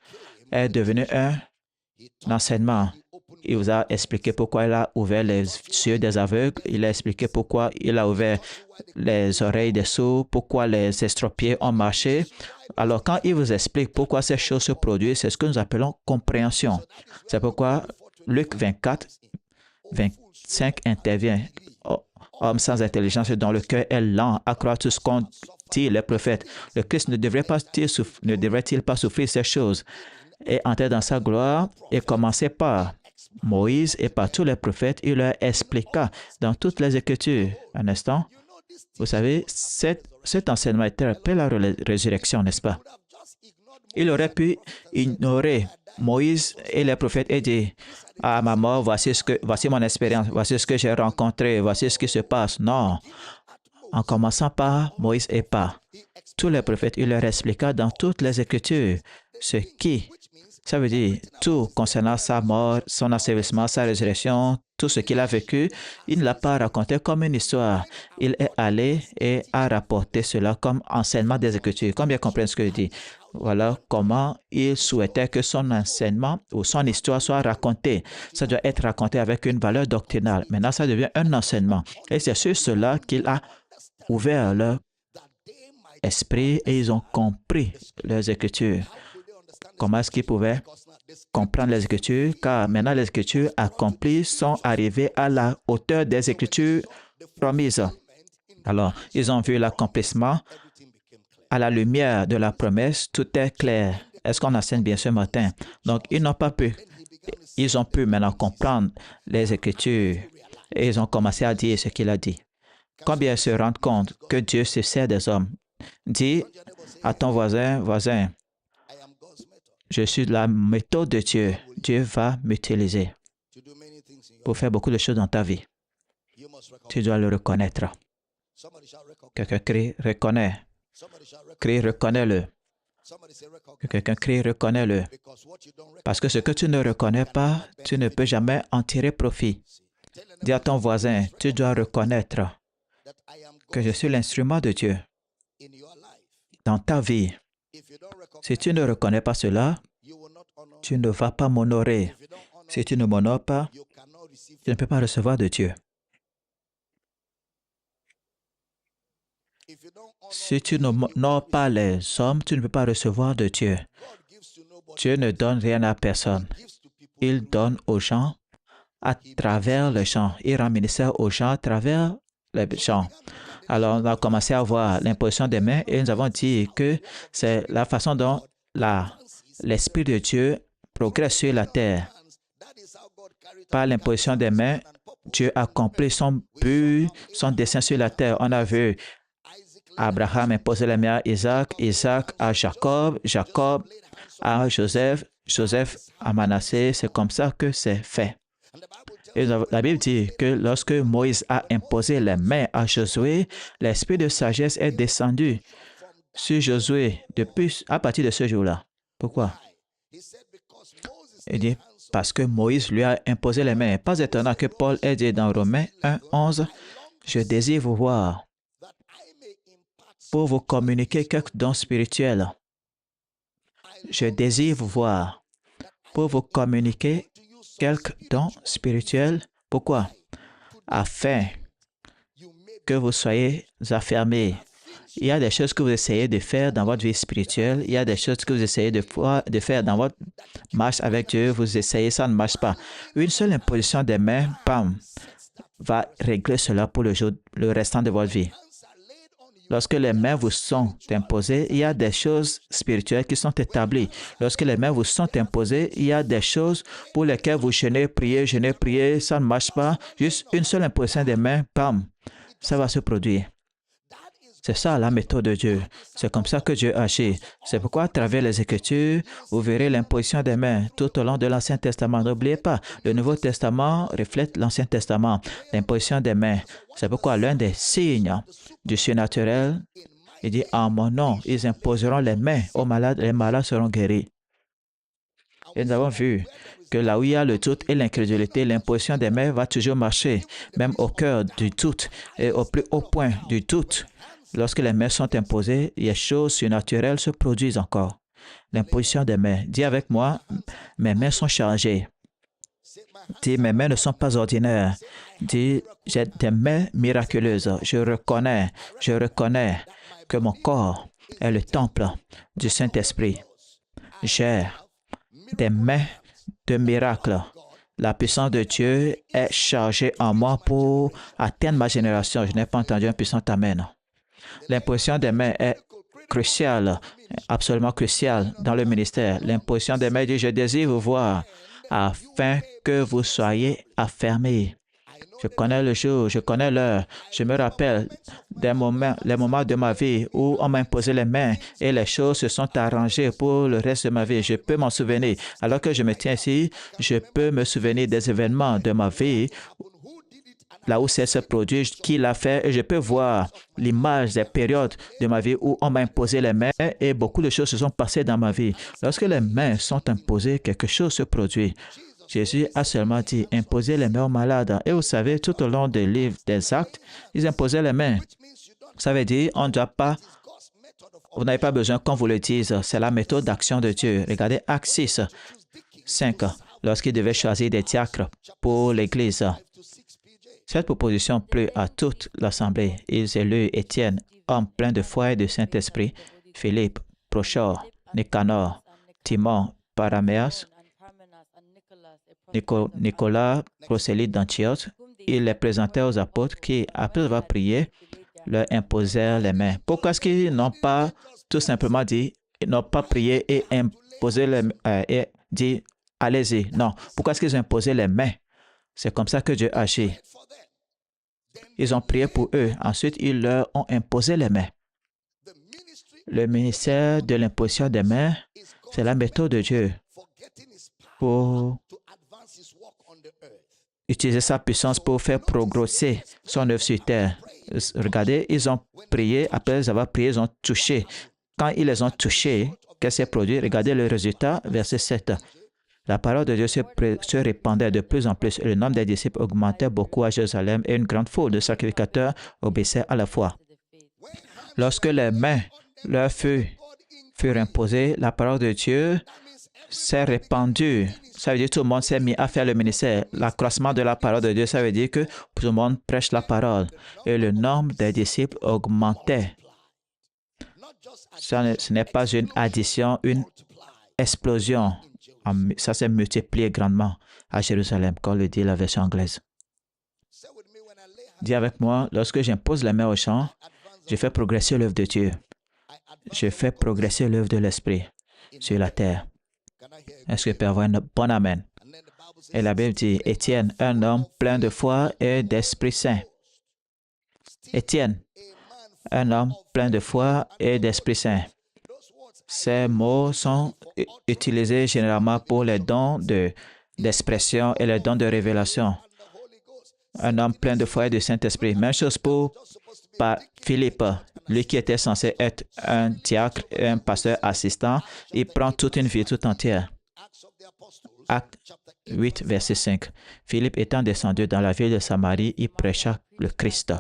est devenu un l'enseignement. Il vous a expliqué pourquoi il a ouvert les yeux des aveugles. Il a expliqué pourquoi il a ouvert les oreilles des sourds, pourquoi les estropiés ont marché. Alors, quand il vous explique pourquoi ces choses se produisent, c'est ce que nous appelons compréhension. C'est pourquoi Luc 24, 25 intervient. Homme sans intelligence dont le cœur est lent à croire tout ce qu'ont dit les prophètes. Le Christ ne devrait-il pas souffrir ces choses et entrer dans sa gloire et commencer par Moïse et par tous les prophètes, il leur expliqua dans toutes les Écritures. Un instant, vous savez, cet enseignement était après la résurrection, n'est-ce pas? Il aurait pu ignorer Moïse et les prophètes et dire, à ma mort, voici mon expérience, voici ce que j'ai rencontré, voici ce qui se passe. Non. En commençant par Moïse et par tous les prophètes, il leur expliqua dans toutes les Écritures ce qui, ça veut dire tout concernant sa mort, son ensevelissement, sa résurrection, tout ce qu'il a vécu, il ne l'a pas raconté comme une histoire. Il est allé et a rapporté cela comme enseignement des Écritures. Combien comprennent ce que je dis? Voilà comment il souhaitait que son enseignement ou son histoire soit racontée. Ça doit être raconté avec une valeur doctrinale. Maintenant, ça devient un enseignement. Et c'est sur cela qu'il a ouvert leur esprit et ils ont compris les Écritures. Comment est-ce qu'ils pouvaient comprendre les Écritures? Car maintenant, les Écritures accomplies sont arrivées à la hauteur des Écritures promises. Alors, ils ont vu l'accomplissement à la lumière de la promesse. Tout est clair. Est-ce qu'on enseigne bien ce matin? Donc, ils n'ont pas pu. Ils ont pu maintenant comprendre les Écritures et ils ont commencé à dire ce qu'il a dit. Combien ils se rendent compte que Dieu se sert des hommes? Dis à ton voisin, je suis la méthode de Dieu. Dieu va m'utiliser pour faire beaucoup de choses dans ta vie. Tu dois le reconnaître. Quelqu'un crie, reconnais. Crie, reconnais-le. Quelqu'un crie, reconnais-le. Parce que ce que tu ne reconnais pas, tu ne peux jamais en tirer profit. Dis à ton voisin, tu dois reconnaître que je suis l'instrument de Dieu dans ta vie. Si tu ne reconnais pas cela, tu ne vas pas m'honorer. Si tu ne m'honores pas, tu ne peux pas recevoir de Dieu. Si tu n'honores pas les hommes, tu ne peux pas recevoir de Dieu. Dieu ne donne rien à personne. Il donne aux gens à travers les gens. Il rend ministère aux gens à travers les gens. Alors, on a commencé à voir l'imposition des mains et nous avons dit que c'est la façon dont l'Esprit de Dieu progresse sur la terre. Par l'imposition des mains, Dieu accomplit son but, son dessein sur la terre. On a vu Abraham imposer les mains à Isaac, Isaac à Jacob, Jacob à Joseph, Joseph à Manassé. C'est comme ça que c'est fait. Et la Bible dit que lorsque Moïse a imposé les mains à Josué, l'esprit de sagesse est descendu sur Josué à partir de ce jour-là. Pourquoi? Il dit, parce que Moïse lui a imposé les mains. Pas étonnant que Paul ait dit dans Romains 1, 11, « Je désire vous voir pour vous communiquer quelques dons spirituels. Je désire vous voir pour vous communiquer quelques dons spirituels. » Pourquoi? Afin que vous soyez affermés. Il y a des choses que vous essayez de faire dans votre vie spirituelle. Il y a des choses que vous essayez de faire dans votre marche avec Dieu. Vous essayez, ça ne marche pas. Une seule imposition des mains, bam, va régler cela pour le restant de votre vie. Lorsque les mains vous sont imposées, il y a des choses spirituelles qui sont établies. Lorsque les mains vous sont imposées, il y a des choses pour lesquelles vous jeûnez, priez, ça ne marche pas. Juste une seule imposition des mains, bam, ça va se produire. C'est ça la méthode de Dieu. C'est comme ça que Dieu agit. C'est pourquoi à travers les Écritures, vous verrez l'imposition des mains tout au long de l'Ancien Testament. N'oubliez pas, le Nouveau Testament reflète l'Ancien Testament. L'imposition des mains. C'est pourquoi l'un des signes du surnaturel, il dit, en mon nom, ils imposeront les mains aux malades, les malades seront guéris. Et nous avons vu que là où il y a le doute et l'incrédulité, l'imposition des mains va toujours marcher, même au cœur du doute et au plus haut point du doute. Lorsque les mains sont imposées, les choses surnaturelles se produisent encore. L'imposition des mains. Dis avec moi, mes mains sont chargées. Dis, mes mains ne sont pas ordinaires. Dis, j'ai des mains miraculeuses. Je reconnais que mon corps est le temple du Saint-Esprit. J'ai des mains de miracles. La puissance de Dieu est chargée en moi pour atteindre ma génération. Je n'ai pas entendu un puissant amen. L'imposition des mains est cruciale, absolument cruciale dans le ministère. L'imposition des mains dit, je désire vous voir afin que vous soyez affermis. Je connais le jour, je connais l'heure. Je me rappelle les moments de ma vie où on m'a imposé les mains et les choses se sont arrangées pour le reste de ma vie. Je peux m'en souvenir. Alors que je me tiens ici, je peux me souvenir des événements de ma vie, là où c'est ce produit, qui l'a fait, et je peux voir l'image des périodes de ma vie où on m'a imposé les mains et beaucoup de choses se sont passées dans ma vie. Lorsque les mains sont imposées, quelque chose se produit. Jésus a seulement dit, imposez les mains aux malades. Et vous savez, tout au long des livres des actes, ils imposaient les mains. Ça veut dire, on ne doit pas, vous n'avez pas besoin qu'on vous le dise. C'est la méthode d'action de Dieu. Regardez Actes 6, 5, lorsqu'il devait choisir des diacres pour l'Église. Cette proposition plut à toute l'Assemblée. Ils élurent Étienne, homme plein de foi et de Saint-Esprit, Philippe, Prochor, Nicanor, Timon, Paraméas, Nicolas, prosélyte d'Antioche. Ils les présentèrent aux apôtres qui, après avoir prié, leur imposèrent les mains. Pourquoi est-ce qu'ils n'ont pas tout simplement dit, ils n'ont pas prié et imposé les mains et dit, allez-y. Non. Pourquoi est-ce qu'ils ont imposé les mains? C'est comme ça que Dieu agit. Ils ont prié pour eux. Ensuite, ils leur ont imposé les mains. Le ministère de l'imposition des mains, c'est la méthode de Dieu pour utiliser sa puissance pour faire progresser son œuvre sur terre. Regardez, ils ont prié. Après avoir prié, ils ont touché. Quand ils les ont touchés, qu'est-ce qui s'est produit? Regardez le résultat, verset 7. La parole de Dieu se répandait de plus en plus et le nombre des disciples augmentait beaucoup à Jérusalem et une grande foule de sacrificateurs obéissait à la foi. Lorsque les mains leur furent imposées, la parole de Dieu s'est répandue. Ça veut dire que tout le monde s'est mis à faire le ministère. L'accroissement de la parole de Dieu, ça veut dire que tout le monde prêche la parole. Et le nombre des disciples augmentait. Ce n'est pas une addition, une explosion. Ça s'est multiplié grandement à Jérusalem, comme le dit la version anglaise. Dis avec moi, lorsque j'impose les mains aux gens, je fais progresser l'œuvre de Dieu. Je fais progresser l'œuvre de l'Esprit sur la terre. Est-ce que je peux avoir un bon amen? Et la Bible dit, Étienne, un homme plein de foi et d'Esprit Saint. Étienne, un homme plein de foi et d'Esprit Saint. Ces mots sont utilisés généralement pour les dons d'expression et les dons de révélation. Un homme plein de foi et de Saint-Esprit. Même chose pour Philippe, lui qui était censé être un diacre et un pasteur assistant, il prend toute une vie tout entière. Acte 8, verset 5. Philippe étant descendu dans la ville de Samarie, il prêcha le Christ.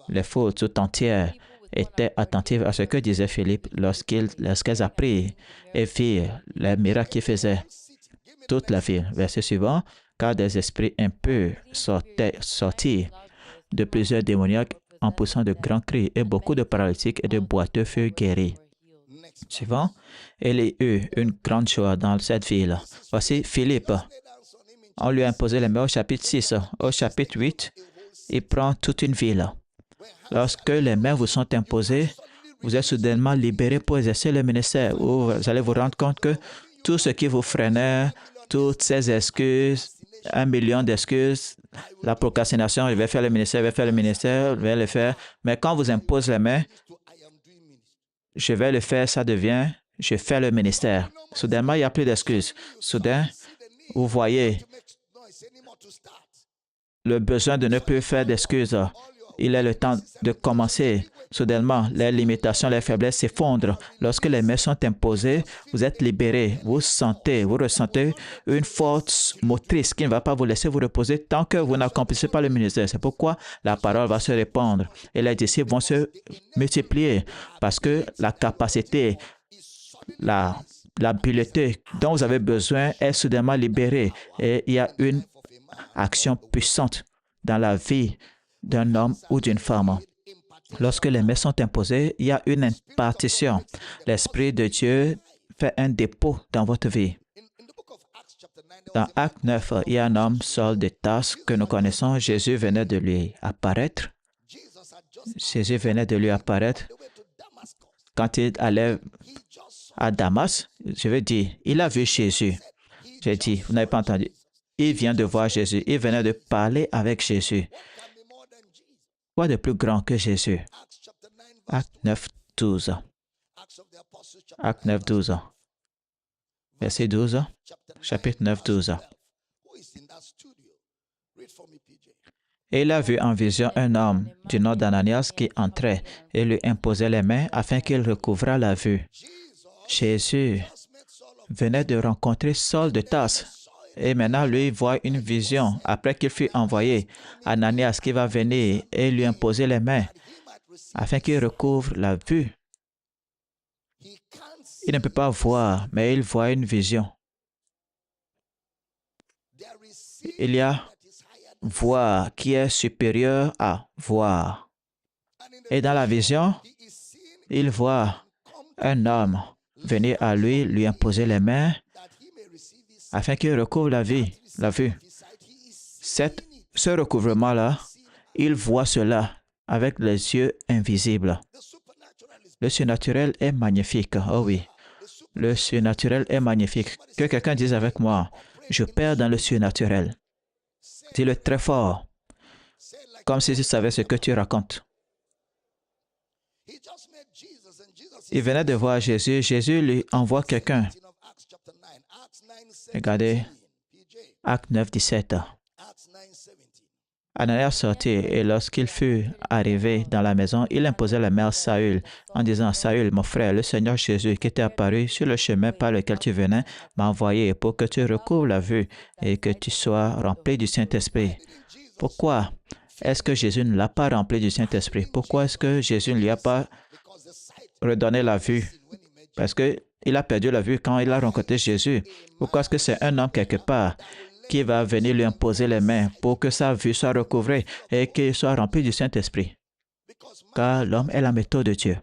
Les foules tout entières étaient attentives à ce que disait Philippe lorsqu'elles apprirent et virent les miracles qu'il faisait. Toute la ville. Verset suivant. Car des esprits impurs sortirent de plusieurs démoniaques en poussant de grands cris et beaucoup de paralytiques et de boiteux furent guéris. Suivant. Il y eut une grande joie dans cette ville. Voici Philippe. On lui a imposé les mains au chapitre 6. Au chapitre 8, il prend toute une ville. Lorsque les mains vous sont imposées, vous êtes soudainement libéré pour exercer le ministère. Où vous allez vous rendre compte que tout ce qui vous freinait, toutes ces excuses, 1 million d'excuses, la procrastination, je vais faire le ministère, je vais le faire. Mais quand on vous impose les mains, je vais le faire, ça devient, je fais le ministère. Soudainement, il n'y a plus d'excuses. Soudain, vous voyez le besoin de ne plus faire d'excuses. Il est le temps de commencer. Soudainement, les limitations, les faiblesses s'effondrent. Lorsque les mains sont imposées, vous êtes libérés. Vous ressentez une force motrice qui ne va pas vous laisser vous reposer tant que vous n'accomplissez pas le ministère. C'est pourquoi la parole va se répandre et les disciples vont se multiplier parce que la capacité, l'habileté dont vous avez besoin est soudainement libérée et il y a une action puissante dans la vie d'un homme ou d'une femme. Lorsque les mains sont imposées, il y a une impartition. L'Esprit de Dieu fait un dépôt dans votre vie. Dans Acte 9, il y a un homme, Saul de Tarse, que nous connaissons. Jésus venait de lui apparaître. Jésus venait de lui apparaître quand il allait à Damas. Je veux dire, il a vu Jésus. J'ai dit, vous n'avez pas entendu. Il vient de voir Jésus. Il venait de parler avec Jésus. Quoi de plus grand que Jésus? Acte 9, 12. Acte 9, 12. Verset 12. Chapitre 9, 12. Et il a vu en vision un homme du nom d'Ananias qui entrait et lui imposait les mains afin qu'il recouvrât la vue. Jésus venait de rencontrer Saul de Tarse et maintenant lui voit une vision après qu'il fut envoyé. Ananias qui va venir et lui imposer les mains afin qu'il recouvre la vue. Il ne peut pas voir, mais il voit une vision. Il y a voir qui est supérieur à voir. Et dans la vision, il voit un homme venir à lui, lui imposer les mains afin qu'il recouvre la vue. Ce recouvrement-là, il voit cela avec les yeux invisibles. Le surnaturel est magnifique. Oh oui, le surnaturel est magnifique. Que quelqu'un dise avec moi, je perds dans le surnaturel. Dis-le très fort, comme si tu savais ce que tu racontes. Il venait de voir Jésus. Jésus lui envoie quelqu'un. Regardez, Acte 9, 17. Ananias sortit et lorsqu'il fut arrivé dans la maison, il imposait la main à Saül en disant, « Saül, mon frère, le Seigneur Jésus qui t'est apparu sur le chemin par lequel tu venais m'a envoyé pour que tu recouvres la vue et que tu sois rempli du Saint-Esprit. » Pourquoi est-ce que Jésus ne l'a pas rempli du Saint-Esprit? Pourquoi est-ce que Jésus ne lui a pas redonné la vue? Parce qu'il a perdu la vue quand il a rencontré Jésus. Pourquoi est-ce que c'est un homme quelque part qui va venir lui imposer les mains pour que sa vue soit recouvrée et qu'il soit rempli du Saint-Esprit? Car l'homme est la méthode de Dieu.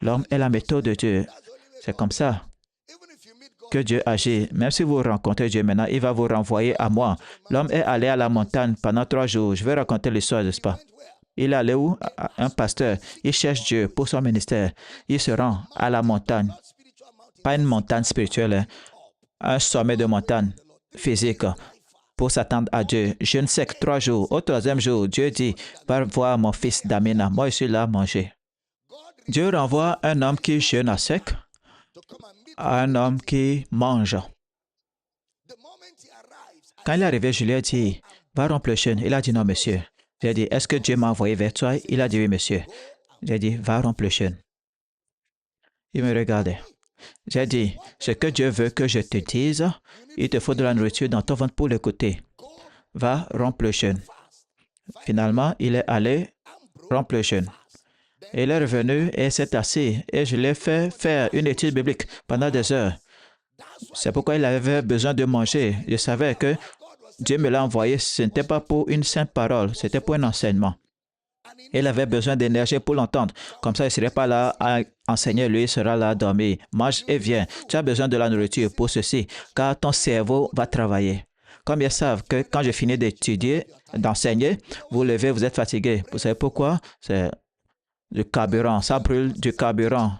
L'homme est la méthode de Dieu. C'est comme ça que Dieu agit. Même si vous rencontrez Dieu maintenant, il va vous renvoyer à moi. L'homme est allé à la montagne pendant 3 jours. Je vais raconter l'histoire, n'est-ce pas? Il est allé où? Un pasteur. Il cherche Dieu pour son ministère. Il se rend à la montagne. Pas une montagne spirituelle, un sommet de montagne physique pour s'attendre à Dieu. Je ne sais que 3 jours. Au 3e jour, Dieu dit, va voir mon fils Damina. Moi, je suis là à manger. Dieu renvoie un homme qui jeûne à sec à un homme qui mange. Quand il est arrivé, je lui ai dit, va rompre le jeûne. Il a dit non, monsieur. J'ai dit, est-ce que Dieu m'a envoyé vers toi? Il a dit oui, monsieur. J'ai dit, va rompre le jeûne. Il me regardait. J'ai dit, ce que Dieu veut que je te dise, il te faut de la nourriture dans ton ventre pour l'écouter. Va rompre le jeûne. Finalement, il est allé rompre le jeûne. Il est revenu et s'est assis et je l'ai fait faire une étude biblique pendant des heures. C'est pourquoi il avait besoin de manger. Je savais que Dieu me l'a envoyé, ce n'était pas pour une simple parole, c'était pour un enseignement. Il avait besoin d'énergie pour l'entendre. Comme ça, il ne serait pas là à enseigner, lui, il sera là à dormir. Mange et viens. Tu as besoin de la nourriture pour ceci, car ton cerveau va travailler. Comme ils savent que quand je finis d'étudier, d'enseigner, vous levez, vous êtes fatigué. Vous savez pourquoi? C'est du carburant, ça brûle du carburant.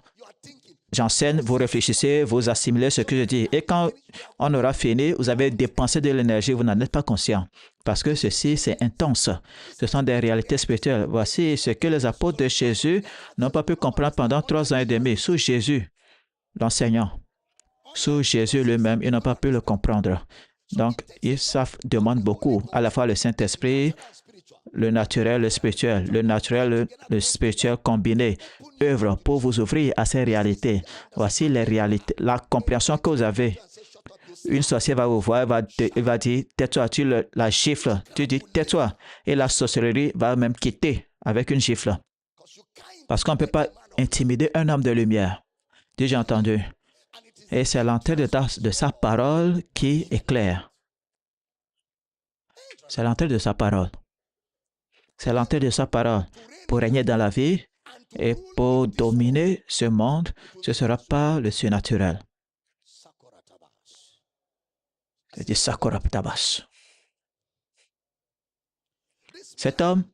J'enseigne, vous réfléchissez, vous assimilez ce que je dis. Et quand on aura fini, vous avez dépensé de l'énergie, vous n'en êtes pas conscient. Parce que ceci, c'est intense. Ce sont des réalités spirituelles. Voici ce que les apôtres de Jésus n'ont pas pu comprendre pendant 3 ans et demi. Sous Jésus, l'enseignant. Sous Jésus lui-même, ils n'ont pas pu le comprendre. Donc, ils demandent beaucoup, à la fois le Saint-Esprit, le naturel, le spirituel. Le naturel, le spirituel combiné œuvre pour vous ouvrir à ces réalités. Voici les réalités, la compréhension que vous avez. Une sorcière va vous voir, il va dire, tais-toi, tu la gifles. Tu dis, tais-toi. Et la sorcellerie va même quitter avec une gifle. Parce qu'on ne peut pas intimider un homme de lumière. Dis, j'ai entendu. Et c'est l'entrée de sa parole qui éclaire. C'est l'entrée de sa parole. C'est l'entrée de sa parole. Pour régner dans la vie et pour dominer ce monde, ce ne sera pas le surnaturel. Je dis Sakura Tabas. Cet homme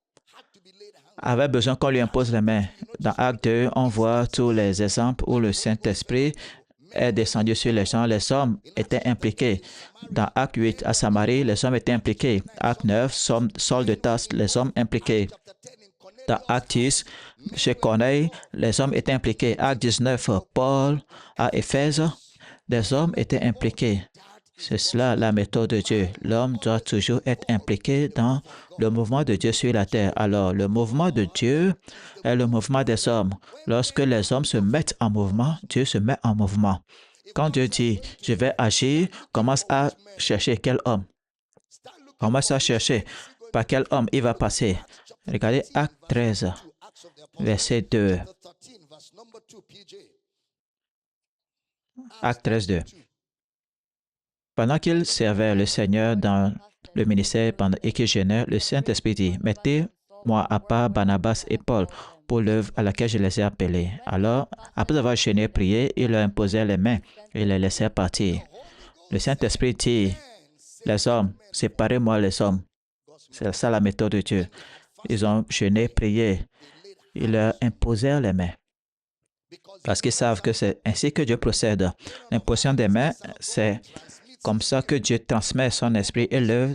avait besoin qu'on lui impose les mains. Dans Acte 2, on voit tous les exemples où le Saint-Esprit est descendu sur les gens. Les hommes étaient impliqués. Dans Acte 8, à Samarie, les hommes étaient impliqués. Acte 9, Saul de Tarse, les hommes impliqués. Dans Acte 10, chez Corneille, les hommes étaient impliqués. Acte 19, Paul à Éphèse, les hommes étaient impliqués. C'est cela la méthode de Dieu. L'homme doit toujours être impliqué dans le mouvement de Dieu sur la terre. Alors, le mouvement de Dieu est le mouvement des hommes. Lorsque les hommes se mettent en mouvement, Dieu se met en mouvement. Quand Dieu dit, je vais agir, commence à chercher quel homme. Commence à chercher par quel homme il va passer. Regardez Acte 13, verset 2. Acte 13, 2. Pendant qu'il servait le Seigneur dans le ministère et qu'il jeûnait, le Saint-Esprit dit, « Mettez-moi à part Barnabas et Paul pour l'œuvre à laquelle je les ai appelés. » Alors, après avoir jeûné et prié, il leur imposait les mains et les laissait partir. Le Saint-Esprit dit, « Les hommes, séparez-moi les hommes. » C'est ça la méthode de Dieu. Ils ont jeûné, prié. Ils leur imposèrent les mains. Parce qu'ils savent que c'est ainsi que Dieu procède. L'imposition des mains, c'est comme ça que Dieu transmet son esprit et l'œuvre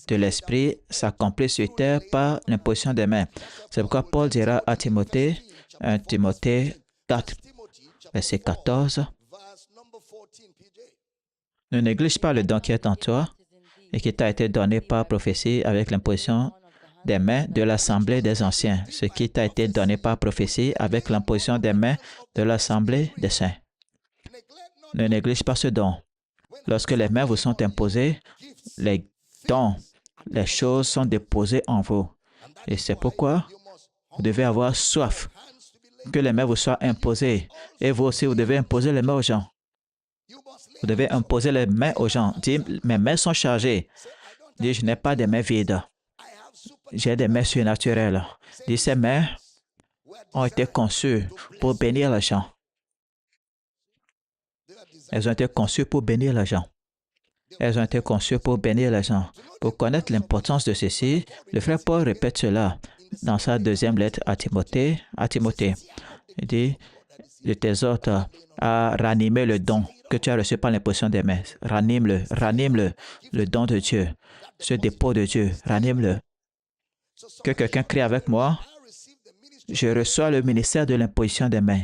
de l'esprit s'accomplit sur terre par l'imposition des mains. C'est pourquoi Paul dira à Timothée, 1 Timothée 4, verset 14, « Ne néglige pas le don qui est en toi et qui t'a été donné par prophétie avec l'imposition des mains de l'assemblée des anciens, ce qui t'a été donné par prophétie avec l'imposition des mains de l'assemblée des saints. Ne néglige pas ce don. Lorsque les mains vous sont imposées, les dons, les choses sont déposées en vous. Et c'est pourquoi vous devez avoir soif que les mains vous soient imposées. Et vous aussi, vous devez imposer les mains aux gens. Vous devez imposer les mains aux gens. Dis, mes mains sont chargées. Dis, je n'ai pas des mains vides. J'ai des mains surnaturelles. Dis, ces mains ont été conçues pour bénir les gens. Elles ont été conçues pour bénir les gens. Elles ont été conçues pour bénir les gens. Pour connaître l'importance de ceci, le frère Paul répète cela dans sa deuxième lettre à Timothée. Il dit, je t'exhorte à ranimer le don que tu as reçu par l'imposition des mains. Ranime-le, le don de Dieu, ce dépôt de Dieu, ranime-le. Que quelqu'un crie avec moi, je reçois le ministère de l'imposition des mains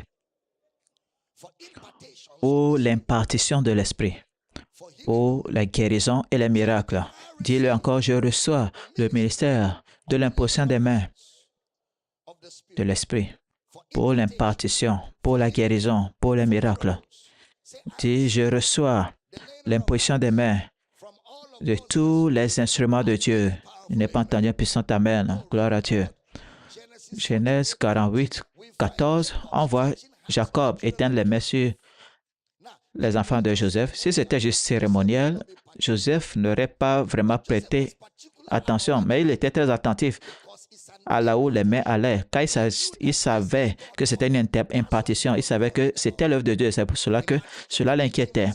ou l'impartition de l'esprit, ou la guérison et les miracles. Dis-le encore, je reçois le ministère de l'imposition des mains de l'esprit, pour l'impartition, pour la guérison, pour les miracles. Dis, je reçois l'imposition des mains de tous les instruments de Dieu. Je n'ai pas entendu un puissant Amen. Gloire à Dieu. Genèse 48, 14, on voit Jacob éteindre les mains sur les enfants de Joseph. Si c'était juste cérémoniel, Joseph n'aurait pas vraiment prêté attention, mais il était très attentif à là où les mains allaient. Car il savait que c'était une impartition, il savait que c'était l'œuvre de Dieu. C'est pour cela que cela l'inquiétait.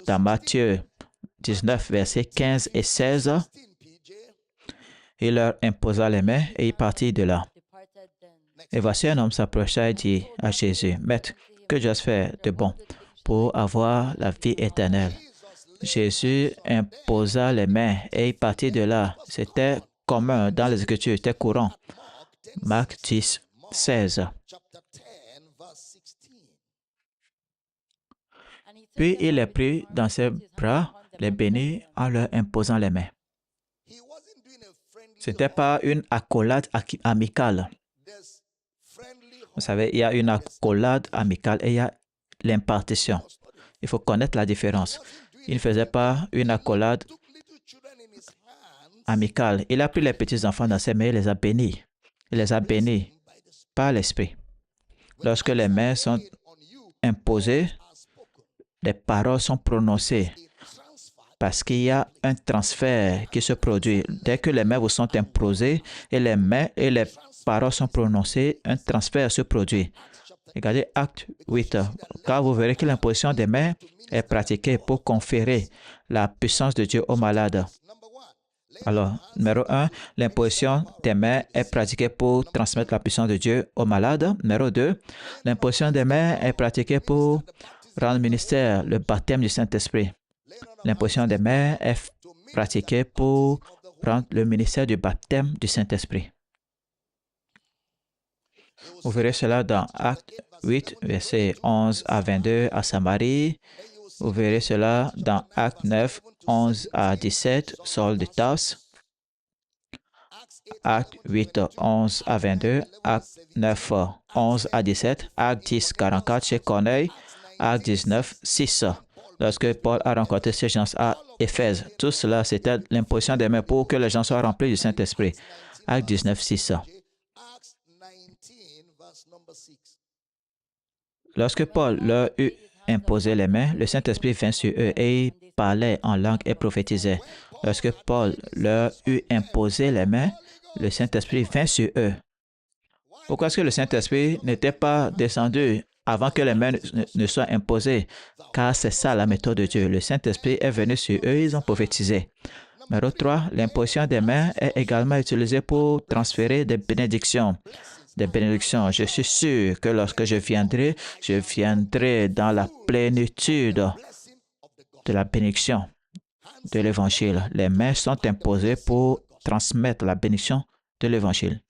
Dans Matthieu 19, versets 15 et 16, il leur imposa les mains et il partit de là. Et voici un homme s'approcha et dit à Jésus, « Maître, que dois-je faire de bon pour avoir la vie éternelle? » Jésus imposa les mains et il partit de là. C'était commun dans les Écritures, c'était courant. Marc 10, 16. Puis il les prit dans ses bras, les bénit en leur imposant les mains. Ce n'était pas une accolade amicale. Vous savez, il y a une accolade amicale et il y a l'impartition. Il faut connaître la différence. Il ne faisait pas une accolade amicale. Il a pris les petits-enfants dans ses mains et les a bénis. Il les a bénis par l'Esprit. Lorsque les mains sont imposé, les paroles sont prononcées. Parce qu'il y a un transfert qui se produit. Dès que les mains vous sont imposées et les mains et les paroles sont prononcées, un transfert se produit. Regardez Acte 8, car vous verrez que l'imposition des mains est pratiquée pour conférer la puissance de Dieu aux malades. Alors, numéro 1, l'imposition des mains est pratiquée pour transmettre la puissance de Dieu aux malades. Numéro 2, l'imposition des mains est pratiquée pour rendre ministère le baptême du Saint-Esprit. L'imposition des mains est pratiquée pour rendre le ministère du baptême du Saint-Esprit. Vous verrez cela dans Acte 8, versets 11 à 22 à Samarie. Vous verrez cela dans Acte 9, 11 à 17, Saul de Tarse. Acte 8, 11 à 22, Acte 9, 11 à 17, Acte 10, 44 chez Corneille, Acte 19, 6. Lorsque Paul a rencontré ces gens à Éphèse, tout cela, c'était l'imposition des mains pour que les gens soient remplis du Saint-Esprit. Acte 19, 6. Lorsque Paul leur eut imposé les mains, le Saint-Esprit vint sur eux et ils parlaient en langue et prophétisaient. Lorsque Paul leur eut imposé les mains, le Saint-Esprit vint sur eux. Pourquoi est-ce que le Saint-Esprit n'était pas descendu avant que les mains ne soient imposées? Car c'est ça la méthode de Dieu. Le Saint-Esprit est venu sur eux et ils ont prophétisé. Numéro 3, l'imposition des mains est également utilisée pour transférer des bénédictions. Des bénédictions. Je suis sûr que lorsque je viendrai dans la plénitude de la bénédiction de l'Évangile. Les mains sont imposées pour transmettre la bénédiction de l'Évangile.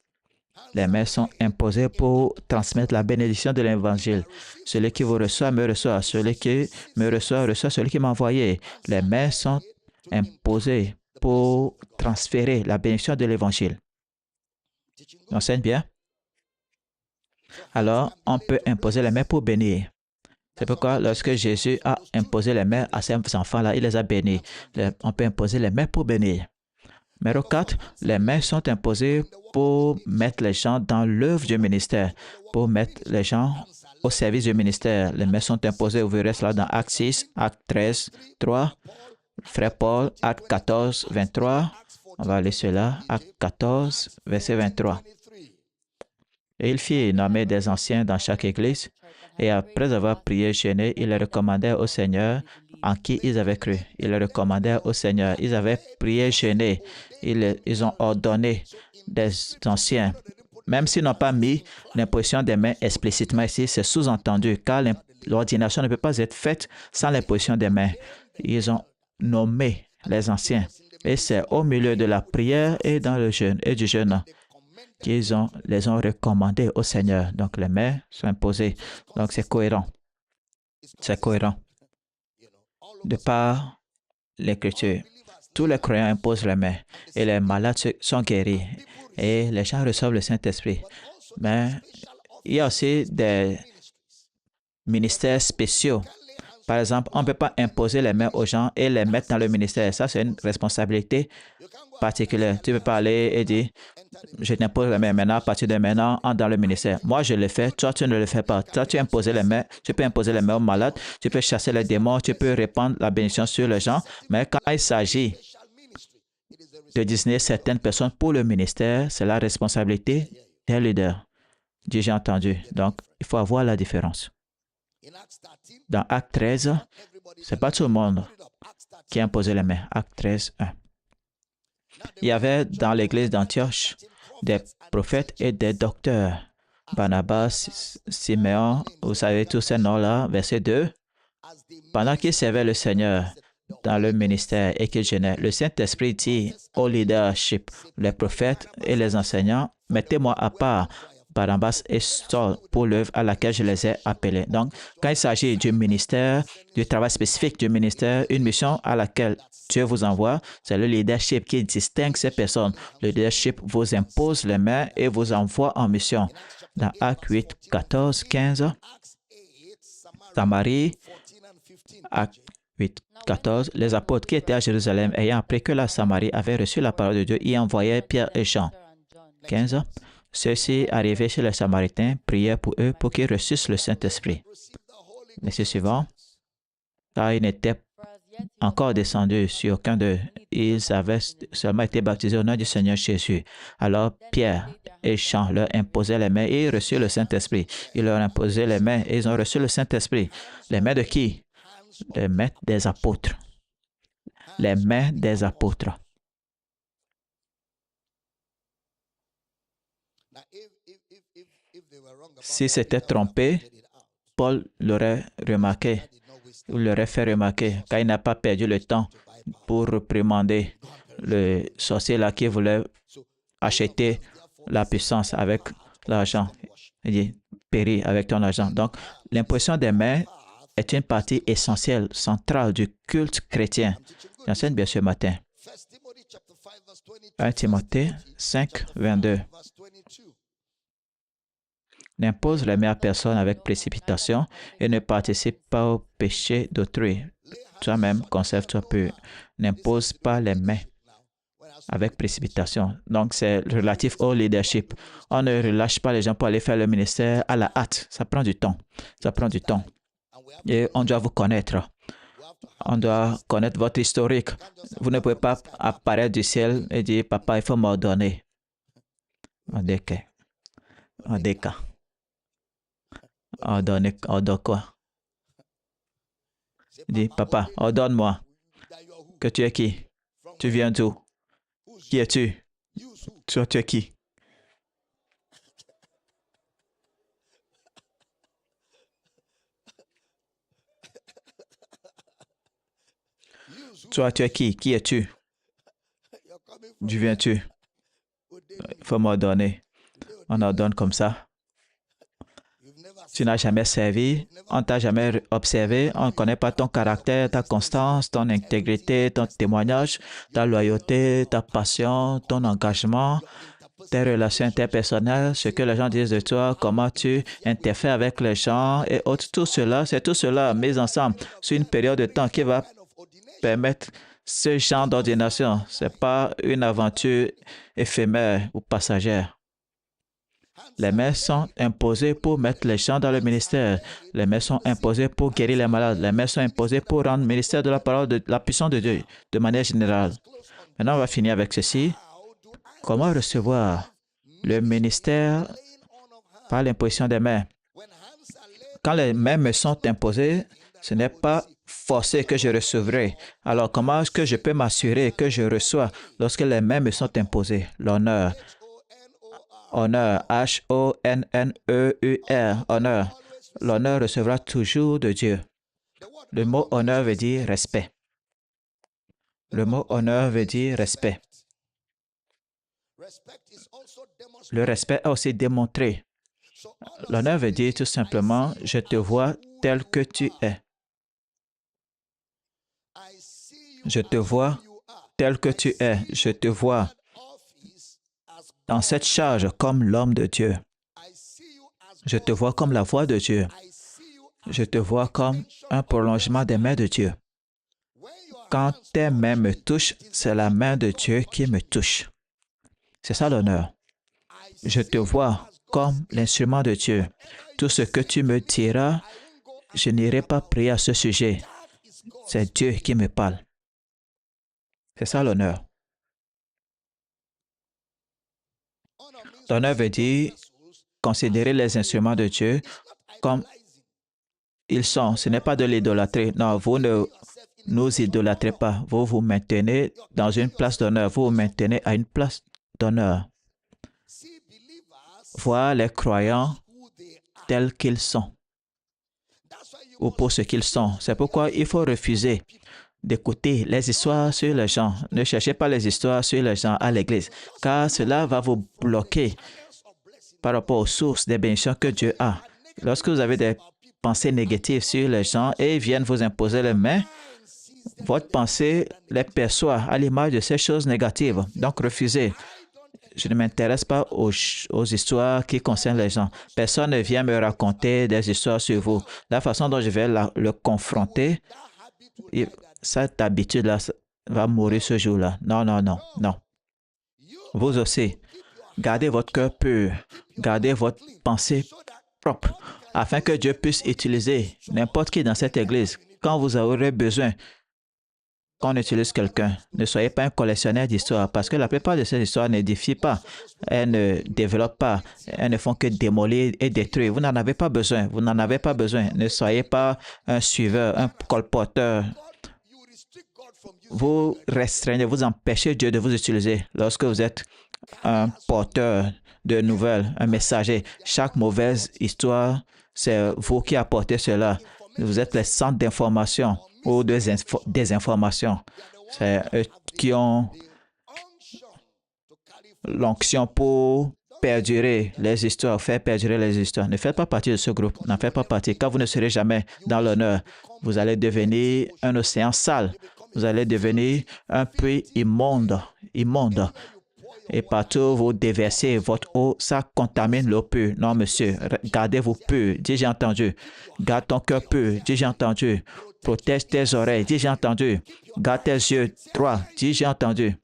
Les mains sont imposées pour transmettre la bénédiction de l'Évangile. Celui qui vous reçoit, me reçoit. Celui qui me reçoit, reçoit celui qui m'a envoyé. Les mains sont imposées pour transférer la bénédiction de l'Évangile. Enseigne bien. Alors, on peut imposer les mains pour bénir. C'est pourquoi lorsque Jésus a imposé les mains à ces enfants-là, il les a bénis. On peut imposer les mains pour bénir. Numéro 4, les mains sont imposées pour mettre les gens dans l'œuvre du ministère, pour mettre les gens au service du ministère. Les mains sont imposées, vous verrez cela dans Acte 6, Acte 13, 3, Frère Paul, Acte 14, 23. On va aller cela, Acte 14, verset 23. Et il fit nommer des anciens dans chaque église, et après avoir prié jeûné, il les recommandait au Seigneur en qui ils avaient cru. Ils les recommandaient au Seigneur. Ils avaient prié jeûné. Ils ont ordonné des anciens. Même s'ils n'ont pas mis l'imposition des mains explicitement ici, c'est sous-entendu, car l'ordination ne peut pas être faite sans l'imposition des mains. Ils ont nommé les anciens. Et c'est au milieu de la prière et dans le jeûne et du jeûne qu'ils les ont recommandés au Seigneur. Donc, les mains sont imposées. Donc, c'est cohérent. C'est cohérent. De par l'Écriture, tous les croyants imposent les mains et les malades sont guéris et les gens reçoivent le Saint-Esprit. Mais il y a aussi des ministères spéciaux. Par exemple, on ne peut pas imposer les mains aux gens et les mettre dans le ministère. Ça, c'est une responsabilité particulière. Tu ne peux pas aller et dire, je t'impose les mains maintenant, à partir de maintenant, entre dans le ministère. Moi, je le fais, toi, tu ne le fais pas. Toi, tu imposes les mains, tu peux imposer les mains aux malades, tu peux chasser les démons, tu peux répandre la bénédiction sur les gens. Mais quand il s'agit de désigner certaines personnes pour le ministère, c'est la responsabilité des leaders. Dieu, j'ai entendu. Donc, il faut avoir la différence. Dans Acte 13, ce n'est pas tout le monde qui a imposé les mains. Acte 13, 1. Il y avait dans l'église d'Antioche des prophètes et des docteurs. Barnabas, Siméon, vous savez tous ces noms-là, verset 2. Pendant qu'ils servaient le Seigneur dans le ministère et qu'ils jeûnaient, le Saint-Esprit dit au leadership, les prophètes et les enseignants, mettez-moi à part Barnabas et Saul pour l'œuvre à laquelle je les ai appelés. Donc, quand il s'agit du ministère, du travail spécifique du ministère, une mission à laquelle Dieu vous envoie, c'est le leadership qui distingue ces personnes. Le leadership vous impose les mains et vous envoie en mission. Dans Acte 8, 14, 15, Samarie, Acte 8, 14, les apôtres qui étaient à Jérusalem, ayant appris que la Samarie avait reçu la parole de Dieu, y envoyaient Pierre et Jean. 15, ceux-ci, arrivés chez les Samaritains, priaient pour eux pour qu'ils reçussent le Saint-Esprit. L'essai suivant, car ils n'étaient encore descendus sur aucun d'eux. Ils avaient seulement été baptisés au nom du Seigneur Jésus. Alors Pierre et Jean leur imposaient les mains et ils reçurent le Saint-Esprit. Ils leur imposaient les mains et ils ont reçu le Saint-Esprit. Les mains de qui? Les mains des apôtres. Les mains des apôtres. Si c'était trompé, Paul l'aurait remarqué, ou l'aurait fait remarquer, car il n'a pas perdu le temps pour réprimander le sorcier là qui voulait acheter la puissance avec l'argent. Il dit, péris avec ton argent. Donc, l'imposition des mains est une partie essentielle, centrale du culte chrétien. J'enseigne bien ce matin. 1 Timothée 5, 22. N'impose les mains à personne avec précipitation et ne participe pas au péché d'autrui. Toi-même, conserve-toi pur. N'impose pas les mains avec précipitation. Donc, c'est relatif au leadership. On ne relâche pas les gens pour aller faire le ministère à la hâte. Ça prend du temps. Ça prend du temps. Et on doit vous connaître. On doit connaître votre historique. Vous ne pouvez pas apparaître du ciel et dire, papa, il faut m'ordonner. Ordonne quoi? Il dit, papa, ordonne-moi. Que tu es qui? Tu viens d'où? Qui es-tu? Toi, tu es qui? Toi, tu es qui? Qui es-tu? D'où viens-tu? Il faut m'ordonner. On ordonne comme ça. Tu n'as jamais servi, on ne t'a jamais observé, on ne connaît pas ton caractère, ta constance, ton intégrité, ton témoignage, ta loyauté, ta passion, ton engagement, tes relations interpersonnelles, ce que les gens disent de toi, comment tu interfères avec les gens et autres. Tout cela, c'est tout cela mis ensemble sur une période de temps qui va permettre ce genre d'ordination. Ce n'est pas une aventure éphémère ou passagère. Les mains sont imposées pour mettre les gens dans le ministère. Les mains sont imposées pour guérir les malades. Les mains sont imposées pour rendre le ministère de la parole de la puissance de Dieu de manière générale. Maintenant, on va finir avec ceci. Comment recevoir le ministère par l'imposition des mains? Quand les mains me sont imposées, ce n'est pas forcé que je recevrai. Alors, comment est-ce que je peux m'assurer que je reçois lorsque les mains me sont imposées? L'honneur. Honneur, H-O-N-N-E-U-R, honneur. L'honneur recevra toujours de Dieu. Le mot honneur veut dire respect. Le mot honneur veut dire respect. Le respect est aussi démontré. L'honneur veut dire tout simplement, je te vois tel que tu es. Je te vois tel que tu es. Je te vois dans cette charge comme l'homme de Dieu. Je te vois comme la voix de Dieu. Je te vois comme un prolongement des mains de Dieu. Quand tes mains me touchent, c'est la main de Dieu qui me touche. C'est ça l'honneur. Je te vois comme l'instrument de Dieu. Tout ce que tu me diras, je n'irai pas prier à ce sujet. C'est Dieu qui me parle. C'est ça l'honneur. L'honneur veut dire considérer les instruments de Dieu comme ils sont. Ce n'est pas de l'idolâtrer. Non, vous ne nous idolâtrez pas. Vous vous maintenez dans une place d'honneur. Vous vous maintenez à une place d'honneur. Voir les croyants tels qu'ils sont ou pour ce qu'ils sont. C'est pourquoi il faut refuser d'écouter les histoires sur les gens. Ne cherchez pas les histoires sur les gens à l'église, car cela va vous bloquer par rapport aux sources des bénédictions que Dieu a. Lorsque vous avez des pensées négatives sur les gens et ils viennent vous imposer les mains, votre pensée les perçoit à l'image de ces choses négatives. Donc, refusez. Je ne m'intéresse pas aux histoires qui concernent les gens. Personne ne vient me raconter des histoires sur vous. La façon dont je vais le confronter, cette habitude-là va mourir ce jour-là. Non, non, non, non. Vous aussi, gardez votre cœur pur. Gardez votre pensée propre, afin que Dieu puisse utiliser n'importe qui dans cette église. Quand vous aurez besoin qu'on utilise quelqu'un, ne soyez pas un collectionneur d'histoires, parce que la plupart de ces histoires n'édifient pas, elles ne développent pas, elles ne font que démolir et détruire. Vous n'en avez pas besoin, vous n'en avez pas besoin. Ne soyez pas un suiveur, un colporteur. Vous restreignez, vous empêchez Dieu de vous utiliser lorsque vous êtes un porteur de nouvelles, un messager. Chaque mauvaise histoire, c'est vous qui apportez cela. Vous êtes les centres d'information ou de désinformation. C'est eux qui ont l'onction pour perdurer les histoires, faire perdurer les histoires. Ne faites pas partie de ce groupe, n'en faites pas partie. Quand vous ne serez jamais dans l'honneur, vous allez devenir un océan sale. Vous allez devenir un puits immonde, immonde. Et partout où vous déversez votre eau, ça contamine l'eau pure. Non, monsieur, gardez-vous pur. Dis, j'ai entendu. Garde ton cœur pur. Dis, j'ai entendu. Protège tes oreilles. Dis, j'ai entendu. Garde tes yeux droits. Dis, j'ai entendu.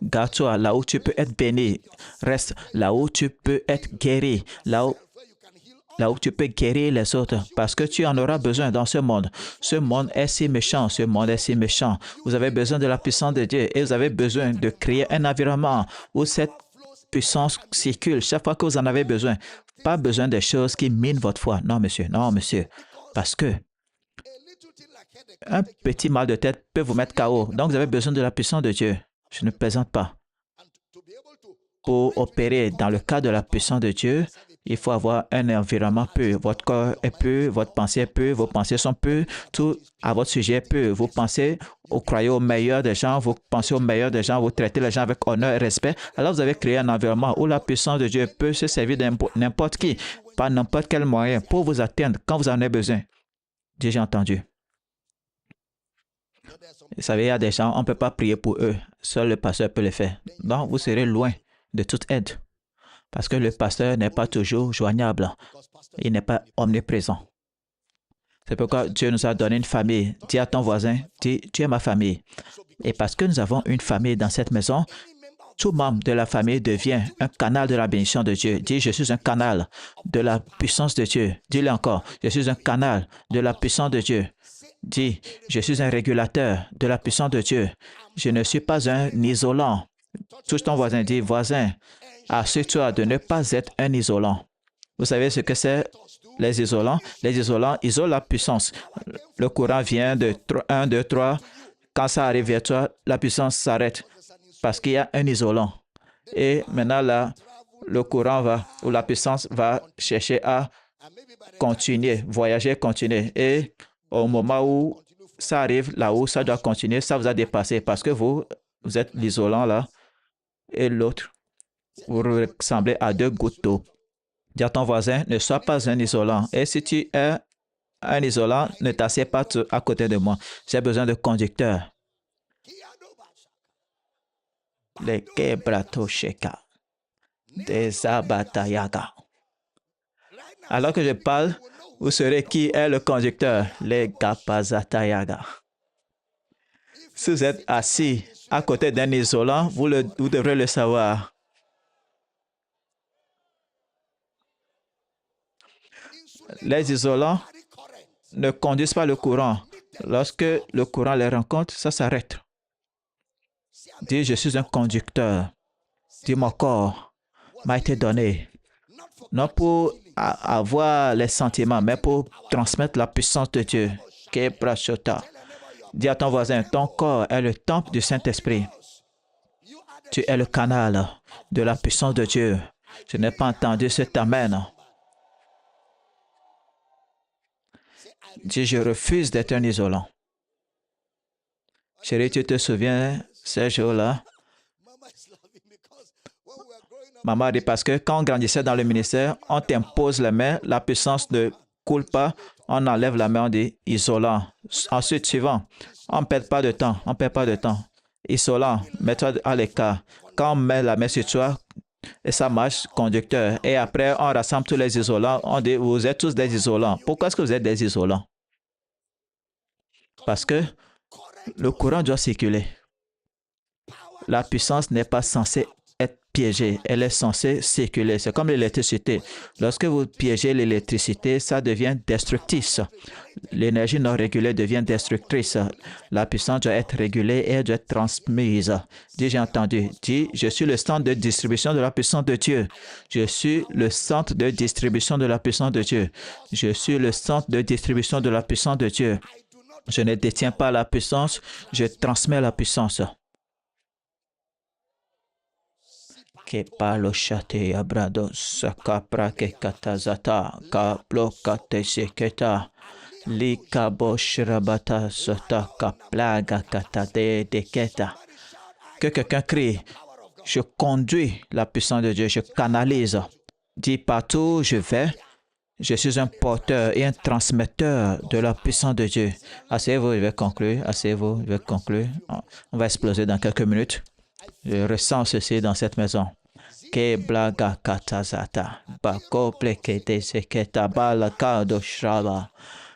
Garde-toi là où tu peux être béni. Reste là où tu peux être guéri. Là où tu peux guérir les autres, parce que tu en auras besoin dans ce monde. Ce monde est si méchant, ce monde est si méchant. Vous avez besoin de la puissance de Dieu et vous avez besoin de créer un environnement où cette puissance circule chaque fois que vous en avez besoin. Pas besoin de choses qui minent votre foi. Non, monsieur, non, monsieur. Parce que un petit mal de tête peut vous mettre KO. Donc, vous avez besoin de la puissance de Dieu. Je ne plaisante pas. Pour opérer dans le cadre de la puissance de Dieu, il faut avoir un environnement pur. Votre corps est pur, votre pensée est pure, vos pensées sont pures, tout à votre sujet est pur. Vous pensez, vous croyez au meilleur des gens, vous pensez au meilleur des gens, vous traitez les gens avec honneur et respect. Alors vous avez créé un environnement où la puissance de Dieu peut se servir de n'importe qui, par n'importe quel moyen, pour vous atteindre quand vous en avez besoin. Dieu, j'ai entendu. Vous savez, il y a des gens, on ne peut pas prier pour eux. Seul le pasteur peut le faire. Donc, vous serez loin de toute aide. Parce que le pasteur n'est pas toujours joignable. Il n'est pas omniprésent. C'est pourquoi Dieu nous a donné une famille. Dis à ton voisin, dis, tu es ma famille. Et parce que nous avons une famille dans cette maison, tout membre de la famille devient un canal de la bénédiction de Dieu. Dis, je suis un canal de la puissance de Dieu. Dis-le encore, je suis un canal de la puissance de Dieu. Dis, je suis un régulateur de la puissance de Dieu. Je ne suis pas un isolant. Touche ton voisin, dis, voisin, assure-toi de ne pas être un isolant. Vous savez ce que c'est les isolants? Les isolants isolent la puissance. Le courant vient de 1, 2, 3. Quand ça arrive vers toi, la puissance s'arrête parce qu'il y a un isolant. Et maintenant, là, le courant va, ou la puissance va chercher à continuer, voyager, continuer. Et au moment où ça arrive, là où ça doit continuer, ça vous a dépassé parce que vous êtes l'isolant là et l'autre. Vous ressemblez à deux gouttes d'eau. Dis à ton voisin, ne sois pas un isolant. Et si tu es un isolant, ne t'assieds pas à côté de moi. J'ai besoin de conducteurs. Les Kebratosheka, des Abatayaga. Alors que je parle, vous saurez qui est le conducteur. Les Gapazatayaga. Si vous êtes assis à côté d'un isolant, vous devrez le savoir. Les isolants ne conduisent pas le courant. Lorsque le courant les rencontre, ça s'arrête. Dis, je suis un conducteur. Dis, mon corps m'a été donné, non pour avoir les sentiments, mais pour transmettre la puissance de Dieu. Dis à ton voisin, ton corps est le temple du Saint-Esprit. Tu es le canal de la puissance de Dieu. Je n'ai pas entendu cet amen. Dis, je refuse d'être un isolant. Chérie, tu te souviens, ces jours-là? Maman dit, parce que quand on grandissait dans le ministère, on t'impose les mains, la puissance ne coule pas, on enlève la main, on dit isolant. Ensuite, suivant, on ne perd pas de temps, on ne perd pas de temps. Isolant, mets-toi à l'écart. Quand on met la main sur toi, et ça marche, conducteur. Et après, on rassemble tous les isolants, on dit, vous êtes tous des isolants. Pourquoi est-ce que vous êtes des isolants? Parce que le courant doit circuler. La puissance n'est pas censée être piégée. Elle est censée circuler. C'est comme l'électricité. Lorsque vous piégez l'électricité, ça devient destructrice. L'énergie non régulée devient destructrice. La puissance doit être régulée et elle doit être transmise. Dis, j'ai entendu. Dis, je suis le centre de distribution de la puissance de Dieu. Je suis le centre de distribution de la puissance de Dieu. Je suis le centre de distribution de la puissance de Dieu. Je ne détiens pas la puissance, je transmets la puissance. Que palo chate abrado sakapra ke katazata kaplo kate seketa likabo shrabata sota kaplaga katade deketa. Que quelqu'un crie, je conduis la puissance de Dieu, je canalise. Dis partout où je vais, je suis un porteur et un transmetteur de la puissance de Dieu. Asseyez-vous, je vais conclure. Asseyez-vous, je vais conclure. On va exploser dans quelques minutes. Je ressens ceci dans cette maison. Que blaga katazata, bako plekete seketa bala kado shraba,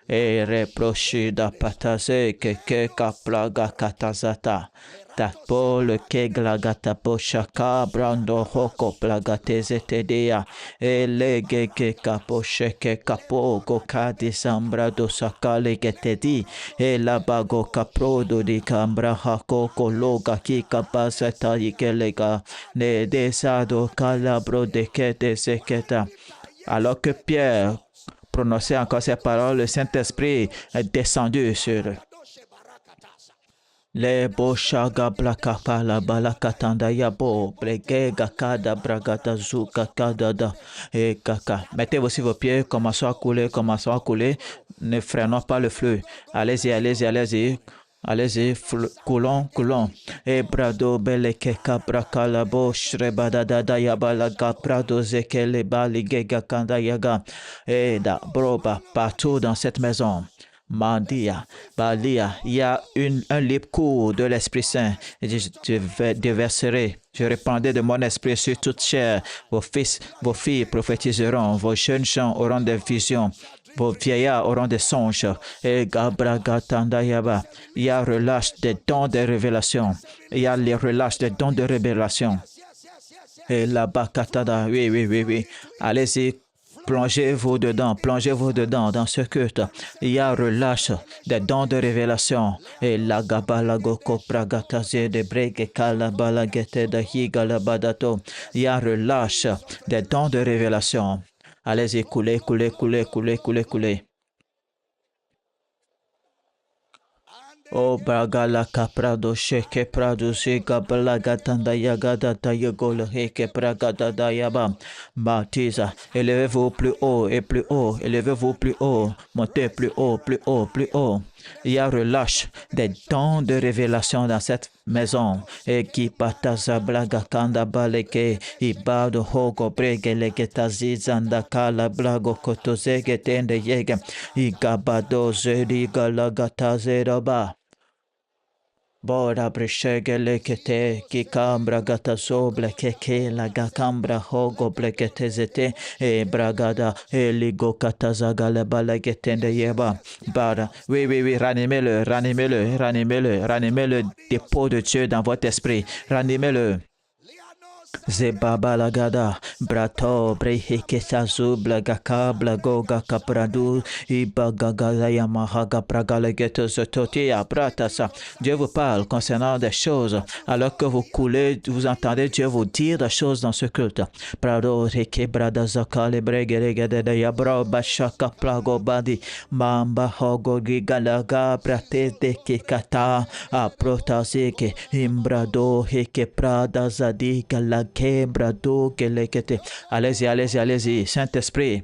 e reprochida patase que kaplaga katazata. Tapo le keglagata poshaka brando hoko plagateze tedea elege ke kapo sheke kapo goka disambra do sakale getedi e labago kaprodo di kambra hako kologa ki kapasata ikelega ne desado calabro de kete seketa. Alors que Pierre prononçait encore ces paroles, le Saint-Esprit est descendu sur eux. Le boshaga blakapa la balakatanda yabo brege gakada bragata zuka kadada et kaka. Mettez-vous sur vos pieds, commençons à couler, commençons à couler. Ne freinons pas le flux. Allez-y, allez-y, allez-y. Allez-y, coulons, coulons. Et brado beleke kabraka la bosh rebadada yabala gabrado zekele baligega kanda yaga. Et da broba partout dans cette maison. Mandia, Balia, il y a un libre cours de l'Esprit Saint. Et je déverserai, je répandrai de mon esprit sur toute chair. Vos fils, vos filles prophétiseront, vos jeunes gens auront des visions, vos vieillards auront des songes. Et Gabragatandayaba, il y a relâche des dons de révélation. Il y a les relâches des dons de révélation. Et la Bakatada, oui, oui, oui, oui. Allez-y. Plongez-vous dedans dans ce culte. Il y a relâche des dons de révélation. Et la gabalago kopragataze de brege kalabalagete de higalabadato. Il y a relâche des dons de révélation. Allez-y, coulez, coulez, coulez, coulez, coulez, coulez. O bragala caprado sheke prado sheka balagatanda yagada tayagola heke bragada dayaba baptisa. Élevez-vous plus haut et plus haut, élevez-vous plus haut, montez plus haut, plus haut, plus haut. Il y a relâche des dons de révélation dans cette maison. Et qui pataza blaga kanda baleke ibado hogo brege legetazi zandakala blago kotozege tende yege igabado zeri galagataze roba. Bora breshege lekete ki cambra gata sobre keke la gakambra hogo blekete zete e bragada e ligo katazaga le balagetende yeba bara. Oui, oui, oui, ranimez-le, ranimez-le, ranimez-le, ranimez le dépôt de Dieu dans votre esprit, ranimez-le. Zebabalagada, Brato, Breheke Sazubla, Gakabla, Goga Capradu, Ibagagaya Mahaga Pragalegeto Zototia, Bratasa. Dieu vous parle concernant des choses. Alors que vous coulez, vous entendez Dieu vous dire des choses dans ce culte. Prado, Reke, Brada Zakale, Bregeregade, Yabra, Bashaka, Plago, Badi, Mamba, Hogo, Gigalaga, Brate, Deke, Kata, Aprotazeke, Imbrado, Heke, Prada, Zadi, Gala. Allez-y, allez-y, allez-y, Saint-Esprit.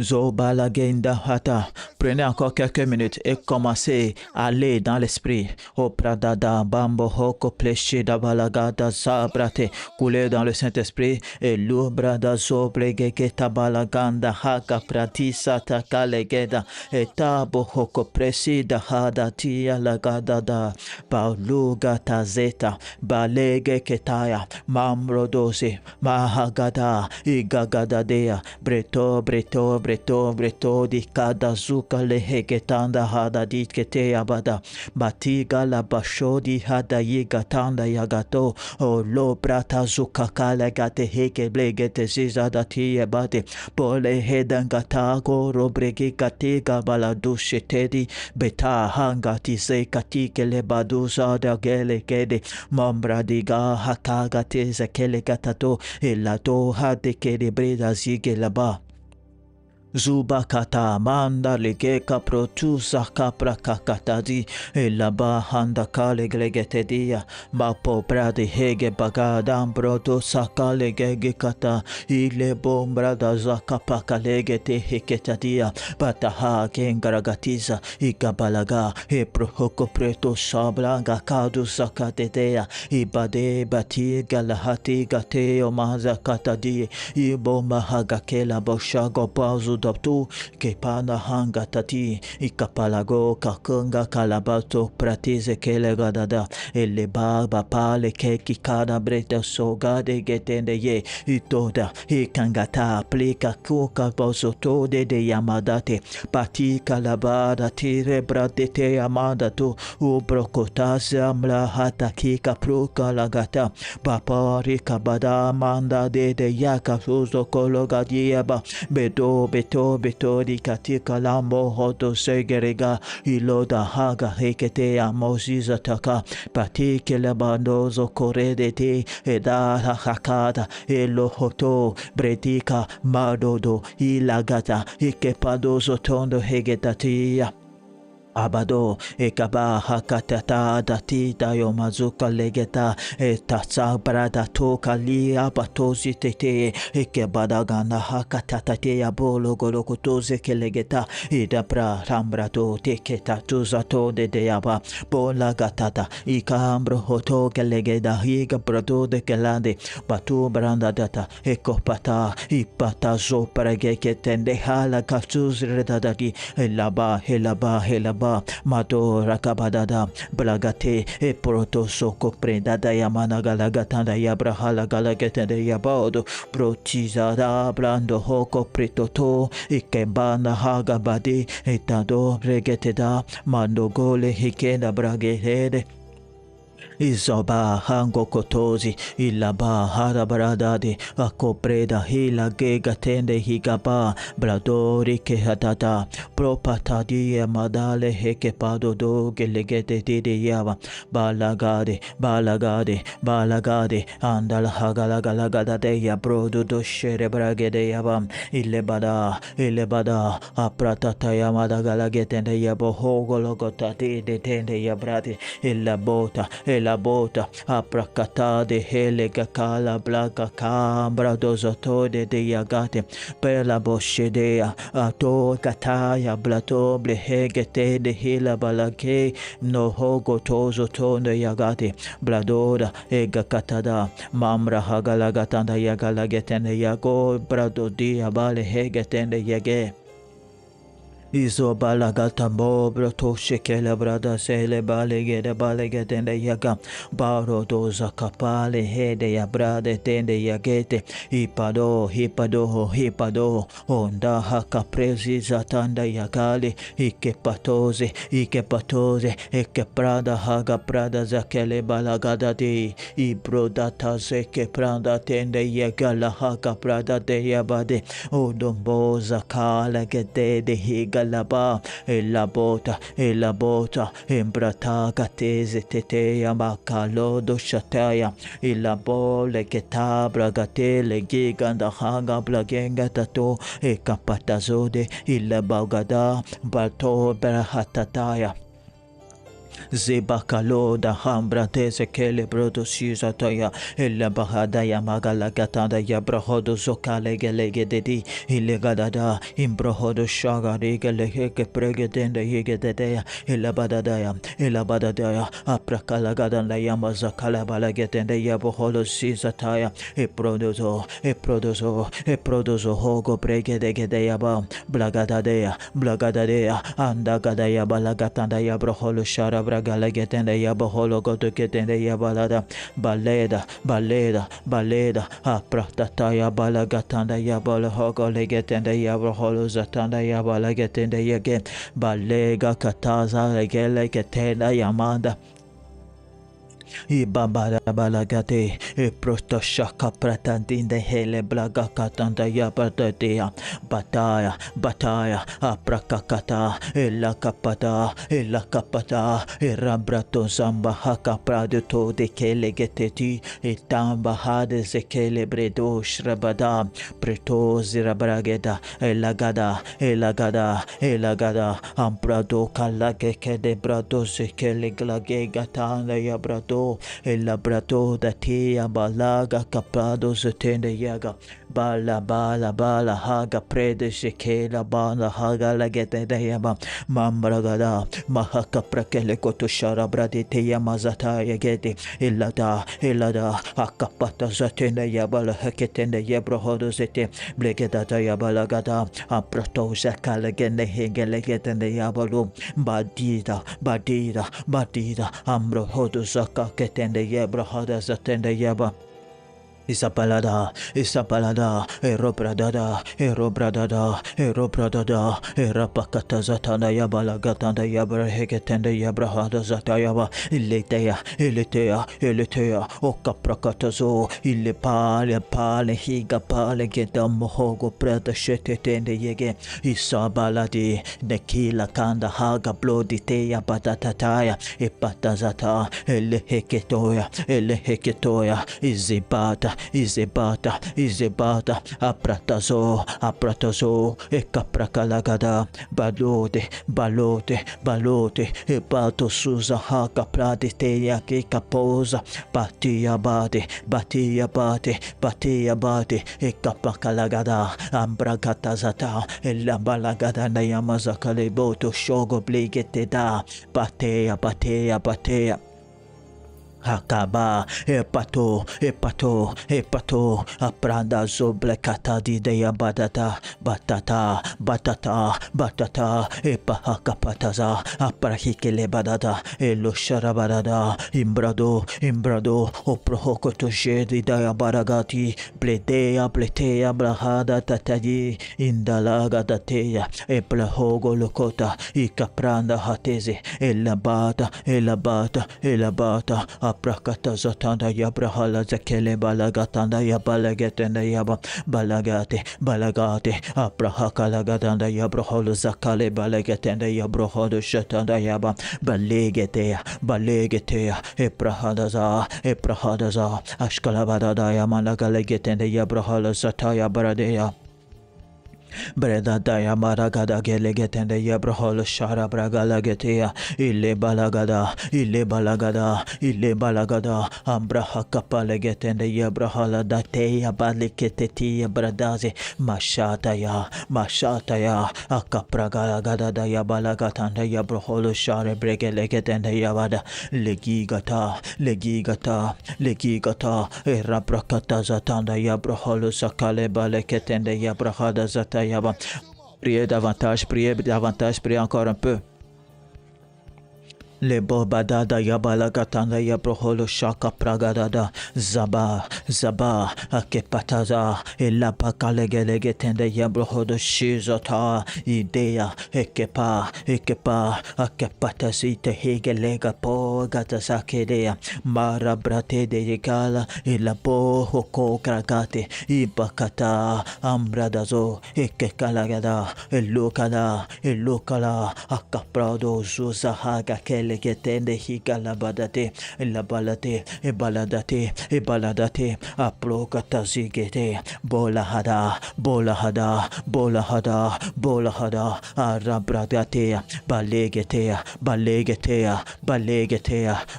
Zobalagenda hata. Prenez encore quelques minutes et commencez à aller dans l'esprit. O pradada bambo hoko pleshi da balagada sabrate. Coulez dans le Saint-Esprit et l'ubrada zobregegeta balaganda haka pratisa takalegeda et tabo hoko presida hada tia lagadada baluga tazeta balege ketaya mamrodosi mahagada igagadadea breto breto di kada zuka le hegetanda hada dit kete abada batiga la bashodi hada yiga tanda yagato o lo brata zuka kala gate heke blegete zizada ti abate pole hedangata go robregi katiga baladushe tedi beta hangati se katike le baduza da gele kede mambra diga hakaga te zakele gatato elato hade kede breda zige laba Zubakata manda ligeka protusa capra kakatadi elaba handa kale glegetedia mapo pradi hege bagadam brodo sakale gege kata ile bombra da zakapa kalegete heketadia pataha kengaragatiza ikabalaga eprohoko preto sabranga kadu sakatetea ibade bati galahati gateo maza katadi ibomba hagakela boshago bazu daptu kepana hanga tati ikapalago kakunga kalabato pratize kele gadada ele baba pale keki kada breta sogade getende ye itoda ikangata aplika kuka bosoto de yamadate pati kalabada tire bradete yamada tu ubrokotase amla hata kika pruka lagata bapari kabada manda de yaka suzo kologadieba beto di katika lambo hoto segerega iloda haga hekete amosiza taka patike labandozo korede te eda hakada elo hoto bredika madodo ilagata ikepadozo tondo hegetatia Abado ekaba hakatata datita yo mazuka legeta etatsa brada to kali abatozi tete ekebada gana hakatata te abolo golokotoze kelegeta idabra rambrato teketa tuzato de deaba bola gatata ikambro hoto kelegeda higa brado de kelande batu branda data ekopata ipata zo parageke tende hala katuz redadadi helaba mato rakabadada blagate e proto soko prendada yamana galagatanda yabrahala galagatanda yabodo brotizada blando hoko pretoto ikembana hagabadi etado regeteda mandogole hikenda bragehede Izoba hango kotozi ilaba harabaradade akopreda hila gega tende higaba bladori ke hatata propatadi madale heke pado do gelegete dide yava balagade andala hagalagalagada de ya brodo do shere bragede yava ilebada apratata yamada galagetende yabo hogologota de tende yabrati la bota apracata de helega cala blaga cambra dozotode de yagate per la boschedea ato kataya blatoble hegete de hila balake no hogo tozo tonde yagate bladora ega katada mamra hagalagatanda yagalagetende yago brado dia bale hegetende yage Izobalagata bobro to shekele brada sele balege tende yaga baro doza kapale hede ya brade tende yagete hipado onda haka prezi zatanda yagale ike patoze eke prada haga prada zakele balagada de ibrodata zeke prada tende yagala haka prada de yabade odombo zakala gede de higa Galaba, la bota, embrata, gateze, tetea, macalo, do shataya, la bole, ketabra, gatele, giganda, hanga, blagenga, tato, e capatazode, la bagada, bato, brahatataya. Zebakalo da hambra teze kele brodo sizataya ella bahadaya magalagatanda ya brohodo zokale gelege dedi illegadada imbrohodo shagari gelege pregedende yegedea ella badadaya aprakalagadan la yamazakala balagetende ya boholo sizataya e prodozo hogo pregedegedea ba blagadadea andagadaya balagatanda ya broholo shara bragala getende yaba hologoto ketende yabalada baleda baleda baleda apratata yabala gatanda yabala hogole getende yabra holo zatanda yabala getende yege balega kataza legele ketenda yamanda Ibabara balagate, prosto shaka pratandinde hele blaga katanda yabardadia, bataya, bataya, aprakakata, ela kapata, erabrato zamba haka praduto de kele geteti, etamba hade zekele bredo shrabada, preto zirabrageda, elagada, ambrado kalageke de brado zekele glage gatanda yabrado. El labrato da tia balaga capado zetende yaga bala haga prede shekela bala haga lagete de yaba mambragada mahaka prakele koto sharabrade te yamazata yagete ilada akapata zetende yabala haketende yabrohodo zete blegeda yabala gada aprato zakala gene hegele getende yabalu badida ambro hodo zaka ketende yebra hada zatende yeba Isapalada, erobradada, erapakata zatanda yabala gatanda yabra heketende yabrahada zatayaba, iletea, okaprakatazo, pale, higa pale, geta mohogo prada shetetende yege, isabaladi, nekila kanda haga bloditeya batatataya, ipatazata, eleheketoya, Izebata, apratazo, ekaprakalagada, balote, epato suza haka praditeya kikapoza, batia bate, ekapakalagada, ambragatazata, elabalagada nayamazakale boto shogo bligete batea. Hakaba, epato, apranda zoble katadi deya batata, epahakapataza, aprahikele badada, elo sharabadada, imbrado, oprohokoto shedi daya baragati, bletea, brahada tatadi, indalaga dateya, eplahogo lokota, ikapranda hateze, elabata, aprakata zatanda yabrahala zakele balagatanda yabalagetenda yaba balagate aprahakalagatanda yabraholo zakale balagetenda yabraholo shatanda yaba balegetea eprahadaza ashkalabadada yamanagalegetenda yabraholo zataya baradea Breda daya maragada gelegetende yabrahol shara bragala getea ile balagada ambraha kapale getende yabrahala dateya baliketeti bradaze mashata ya akapragala gada daya balagatanda yabrahol shara bregele getende yabada legigata erabrakata zatanda yabrahol sakale baleketende yabrahada zata Yaba. Priez davantage, priez encore un peu. Le bobadada yabala gatanda yabroholo shaka pragadada zaba akepataza elapakalegele tende yabrohodo shizota idea ekepa akepatazite hegelega po gatasakedea mara brate de yegala elabo hoko kragate ibakata ambradazo ekekalagada elokala akaprado zuzahaga kele Legetende higalabadate, ebaladate, aprokatazigete, bolahada, arabradate,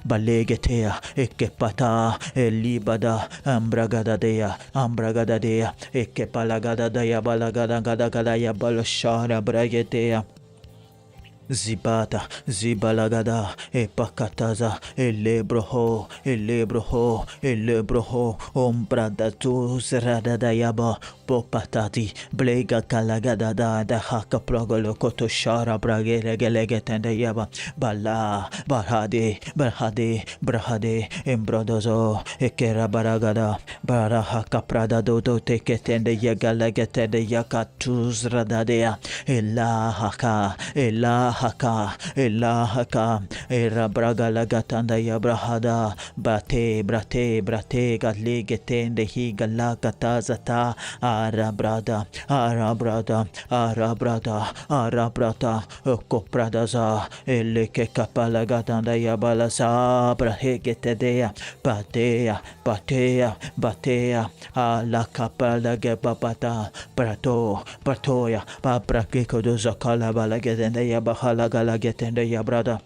balegetea, ekepata, elibada, ambragadadea, ekepalagadadaya, balagadaya, balashara, bragetea. Zibata, Zibalagada, Epakataza, Elebroho, Elebroho, Elebroho, Ombradatu, Zeradadayaba, Popatati, Blega Kalagadada, the Haka Progolo Kotoshara Bragere Gelegetende Yaba, Bala, Barhade, Barhade, Brahade, Embrodozo, Ekera Baragada, Barahaka Prada Dodo Teketende Yagalegetende Yakatuz Radadea, Elahaka, Elahaka, Elahaka, Era Braga Lagatanda Yabrahada, Bate, Brate, Brate, Gatlegetende Higalakatazata, Arabrada, Arabrada, Arabrada, Arabrata, Copradaza, Eleke Kapalagatanda Yabalasa, Brahegetedea, Batea, Batea, Batea, Ala Kapalagebabata, Brato, Batoya, Babrakiko Zakala Balagetende Yabahala Galagetende Yabrada.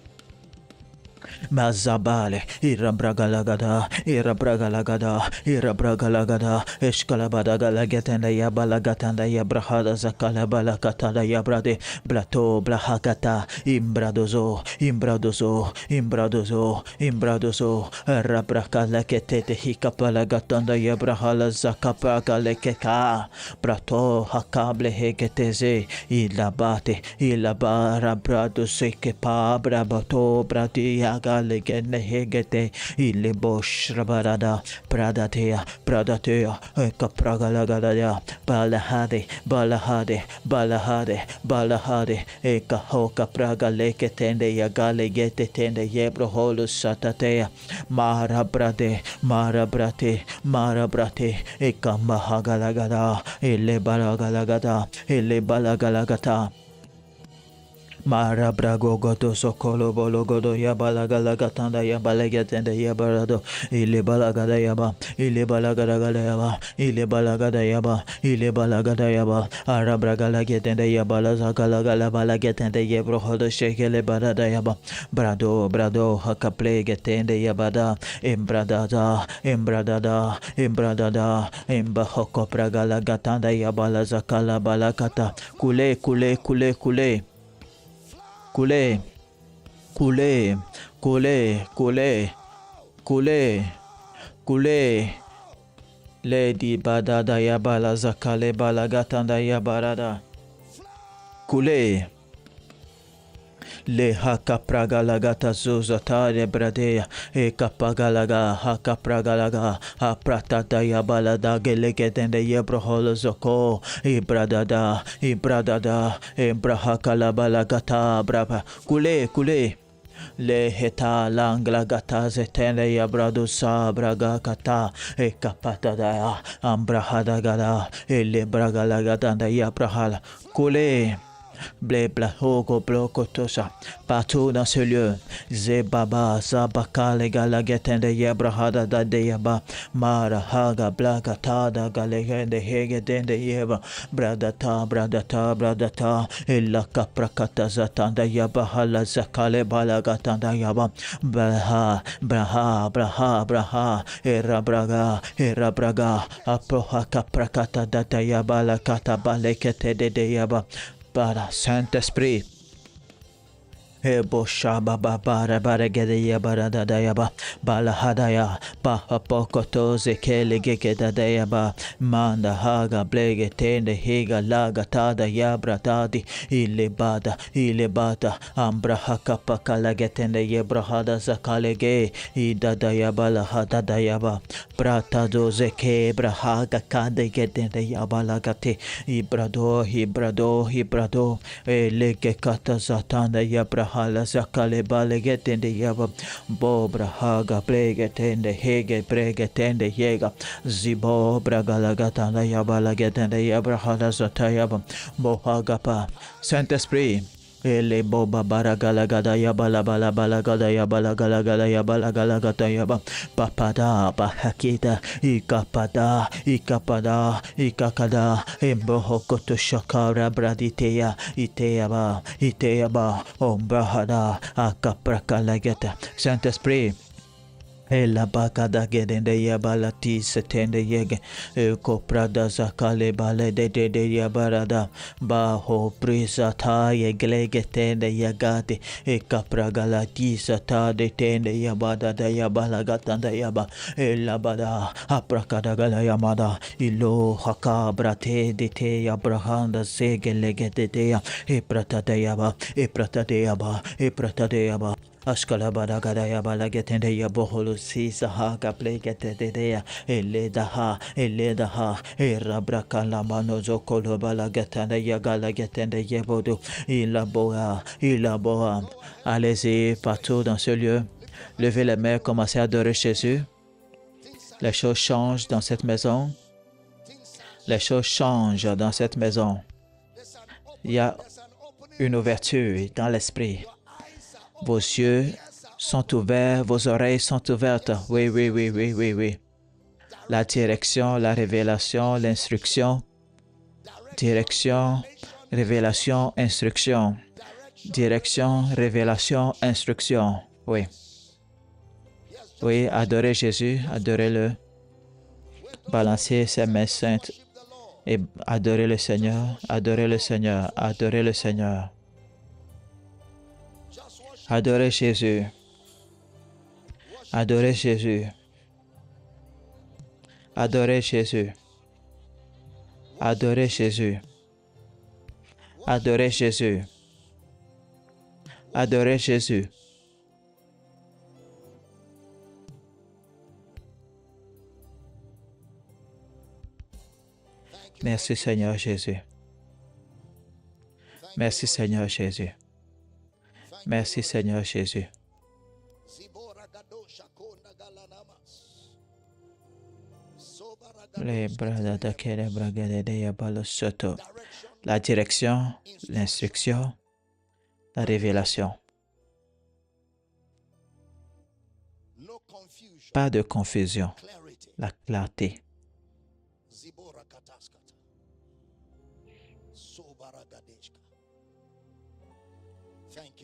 Mazabale, Irabragalagada, Irabragalagada, Irabragalagada, Eskalabadagalagagatanda Yabalagatanda Yabrahada Zakalabalakatanda Yabrade, Blato, Blahakata, Imbradozo, Imbradozo, Imbradozo, Imbradozo, Rabrakalakete, Hikapalagatanda Yabrahala Zakapagalekeka, Brato, Hakable Hegeteze, Ilabate, Ilabara Brado Sekepa, Brabato, Bradiaga. Legende hegete ilebosh rabarada pradatea pradatea kapragalagadaya balahade balahade balahade balahade eka hoka praga leketende yagale gete tende yebro holus satatea marabrate marabrate marabrate eka mahagalagada ele balagalagata Mara brago goto sokolo bolo godo yabalagalagatanda yabalagatanda yabarado ile balagada yaba ile balagada yaba ile balagada yaba ile balagada yaba arabragalagatanda yabalazagala balagatanda yebrohodo shekele barada yaba brado hakaplegatanda yabada embradada embahoko pragalagatanda yabalazakala balakata kule Coulé, coulé, coulé, coulé, coulé, coulé. Lady badada yabala zakale balagatanda yabarada. Coulé. Le haka pragalagata zuzatare bradea e kapagalaga haka pragalaga ha pratata yabalada gelegedende yebroholo zoko ibradada ibrahakalabalaga brava kule le heta langla gata zetende yabrado sabraga kata e kapata da ambrahada gada ele bragalagada yabrahala kule Blebla hogo bloco tosa, partout dans ce lieu, Zebaba, Zabaka, les galagetende yebrahada da deyaba, Mara haga blaga tada galegende hegedende yeba, bradata, illa kaprakata zatanda yabahala zakale balagatanda yaba, braha, era braga, aproha kaprakata data yabala kata balekete de yaba, Para Saint-Esprit. Ebo shaba babara baragedeya baradadayaba balahadaya pahapokoto zekele gegedadayaba manda haga blege tende higa laga tada yabra tadi ilebata ambra hakapakalagetende yebrahada zakalege idadayaba lahadadayaba bratado zeke brahaga kade getende yabalagate ibrado elege kata zatanda yabra hala zakale balegetende yaba bobra haga pregetende hege pregetende yega zibo bragalagatanda yaba lagetende yabra hala zatayaba bohagapa Saint-Esprit ele boba baragalagada yabala balagada yabala galagala yabala galagata yaba papada bahakita ikapada ikakada embohokoto shakara braditeya iteyaba ombrahada akaprakalagata Saint-Esprit la bakada gedende yabalati setende yege koprada zakale bale de yabarada baho prisata yeglegetende yagate kapragalati sata de tende yabada da yabalagatanda yaba labada aprakadagala yamada ilo hakabrate de te yabrahanda zegelegete ya epratadeyaba epratadeyaba Ashkalabada gadaya balagetende ya boholu sisa ha kaplegete dedea eledaha erabrakala manozo kolo balagetende ya galagetende yebodu ilaboa. Allez-y partout dans ce lieu. Levez les mains, commencez à adorer Jésus. Les choses changent dans cette maison. Les choses changent dans cette maison. Il y a une ouverture dans l'esprit. Vos yeux sont ouverts, vos oreilles sont ouvertes. Oui. La direction, la révélation, l'instruction. Direction, révélation, instruction. Direction, révélation, instruction. Oui. Oui, adorez Jésus, adorez-le. Balancez ses mains saintes et adorez le Seigneur, adorez le Seigneur, adorez le Seigneur. Adorez Jésus. Adorez Jésus. Adorez Jésus. Adorez Jésus. Adorez Jésus. Adorez Jésus. Merci Seigneur Jésus. Merci Seigneur Jésus. Merci Seigneur Jésus. La direction, l'instruction, la révélation. Pas de confusion, la clarté.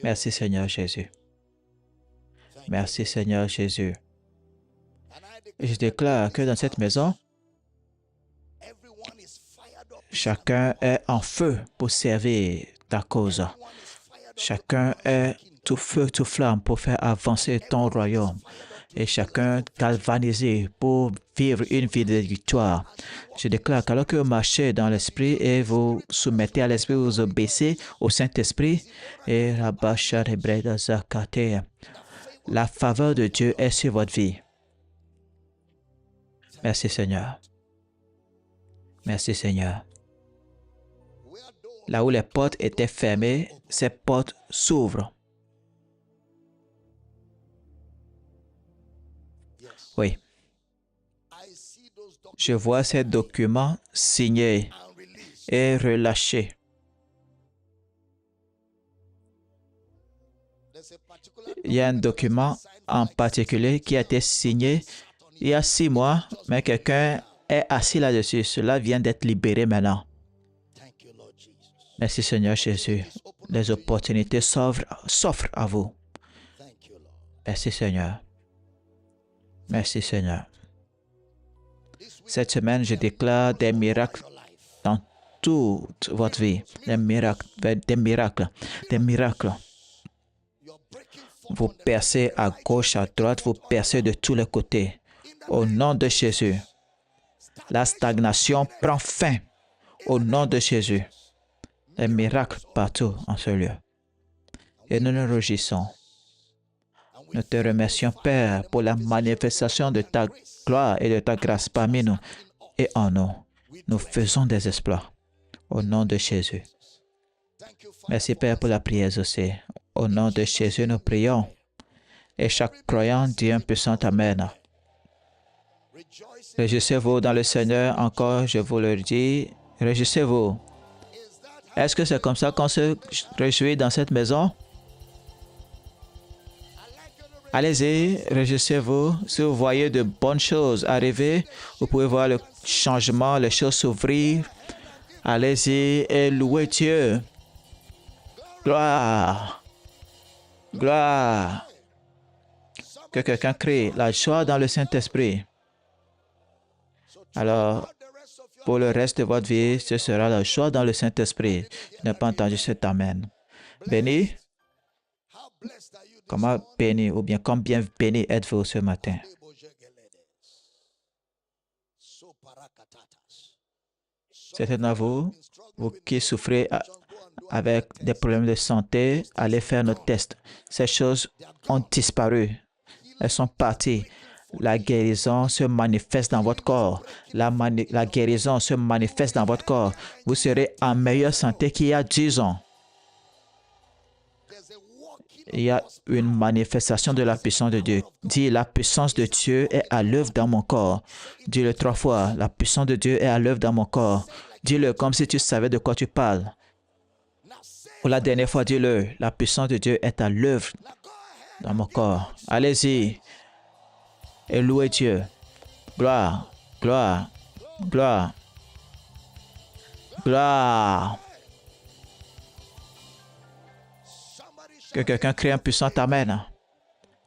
Merci Seigneur Jésus. Merci Seigneur Jésus. Et je déclare que dans cette maison, chacun est en feu pour servir ta cause. Chacun est tout feu, tout flamme pour faire avancer ton royaume. Et chacun galvanisé pour vivre une vie de victoire. Je déclare qu'alors que vous marchez dans l'esprit et vous soumettez à l'esprit, vous obéissez au Saint-Esprit, et la faveur de Dieu est sur votre vie. Merci Seigneur. Merci Seigneur. Là où les portes étaient fermées, ces portes s'ouvrent. Oui. Je vois ces documents signés et relâchés. Il y a un document en particulier qui a été signé il y a 6 mois, mais quelqu'un est assis là-dessus. Cela vient d'être libéré maintenant. Merci Seigneur Jésus. Les opportunités s'offrent à vous. Merci Seigneur. Merci Seigneur. Cette semaine, je déclare des miracles dans toute votre vie. Des miracles, des miracles, des miracles. Vous percez à gauche, à droite, vous percez de tous les côtés. Au nom de Jésus, la stagnation prend fin. Au nom de Jésus, des miracles partout en ce lieu. Et nous nous réjouissons. Nous te remercions, Père, pour la manifestation de ta gloire et de ta grâce parmi nous et en nous. Nous faisons des exploits. Au nom de Jésus. Merci, Père, pour la prière aussi. Au nom de Jésus, nous prions. Et chaque croyant dit un puissant Amen. Réjouissez-vous dans le Seigneur. Encore, je vous le dis, réjouissez-vous. Est-ce que c'est comme ça qu'on se réjouit dans cette maison? Allez-y, réjouissez-vous. Si vous voyez de bonnes choses arriver, vous pouvez voir le changement, les choses s'ouvrir. Allez-y et louez Dieu. Gloire. Gloire. Que quelqu'un crie la joie dans le Saint-Esprit. Alors, pour le reste de votre vie, ce sera la joie dans le Saint-Esprit. Je n'ai pas entendu cet amen. Béni, comment béni ou bien combien béni êtes-vous ce matin? Certains d'entre vous, vous qui souffrez avec des problèmes de santé, allez faire nos tests. Ces choses ont disparu. Elles sont parties. La guérison se manifeste dans votre corps. La guérison se manifeste dans votre corps. Vous serez en meilleure santé qu'il y a 10 ans. Il y a une manifestation de la puissance de Dieu. Dis, la puissance de Dieu est à l'œuvre dans mon corps. Dis-le 3 fois. La puissance de Dieu est à l'œuvre dans mon corps. Dis-le comme si tu savais de quoi tu parles. Pour la dernière fois, dis-le. La puissance de Dieu est à l'œuvre dans mon corps. Allez-y. Et louez Dieu. Gloire, gloire, gloire, gloire. Que quelqu'un crie un puissant amen.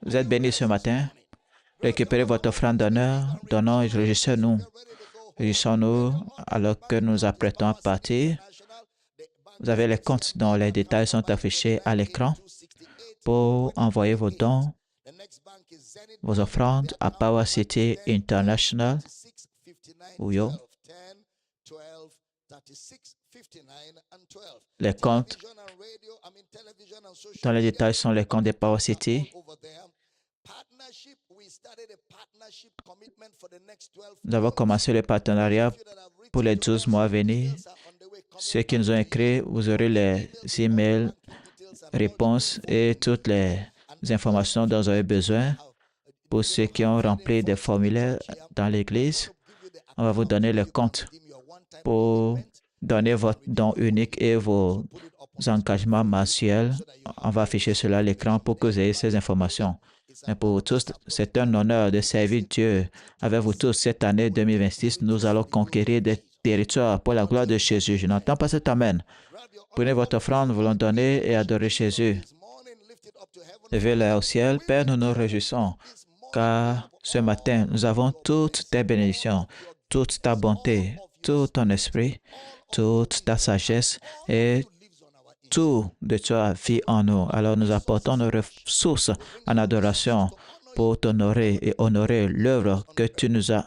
Vous êtes bénis ce matin. Récupérez votre offrande d'honneur. Donnons et réjouissons-nous. Réjouissons-nous alors que nous apprêtons à partir. Vous avez les comptes dont les détails sont affichés à l'écran pour envoyer vos dons, vos offrandes à Power City International. Ouyo. Les comptes dans les détails sont les comptes de Power City. Nous avons commencé le partenariat pour les 12 mois à venir. Ceux qui nous ont écrit, vous aurez les emails, réponses et toutes les informations dont vous avez besoin. Pour ceux qui ont rempli des formulaires dans l'Église, on va vous donner le compte pour donner votre don unique et vos engagements mensuels. On va afficher cela à l'écran pour que vous ayez ces informations. Mais pour vous tous, c'est un honneur de servir Dieu. Avec vous tous, cette année 2026, nous allons conquérir des territoires pour la gloire de Jésus. Je n'entends pas cet amen. Prenez votre offrande, nous voulons donner et adorer Jésus. Levez-la au ciel. Père, nous nous réjouissons, car ce matin, nous avons toutes tes bénédictions, toute ta bonté, tout ton esprit, toute ta sagesse et tout de toi vit en nous. Alors nous apportons nos ressources en adoration pour t'honorer et honorer l'œuvre que tu nous as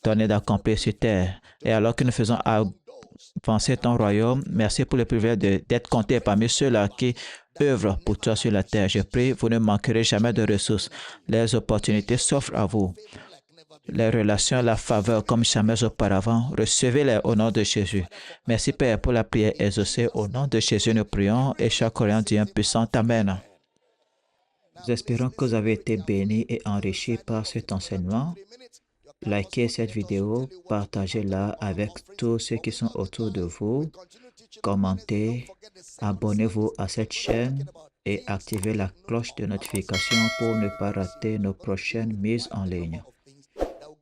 donné d'accomplir sur terre. Et alors que nous faisons avancer ton royaume, merci pour le privilège d'être compté parmi ceux-là qui œuvrent pour toi sur la terre. Je prie, vous ne manquerez jamais de ressources. Les opportunités s'offrent à vous. Les relations, la faveur comme jamais auparavant. Recevez-les au nom de Jésus. Merci Père pour la prière exaucée. Au nom de Jésus, nous prions et chaque croyant dit un puissant Amen. Nous espérons que vous avez été bénis et enrichis par cet enseignement. Likez cette vidéo, partagez-la avec tous ceux qui sont autour de vous. Commentez, abonnez-vous à cette chaîne et activez la cloche de notification pour ne pas rater nos prochaines mises en ligne.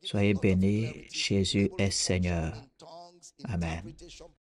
Soyez bénis, Jésus est Seigneur. Amen.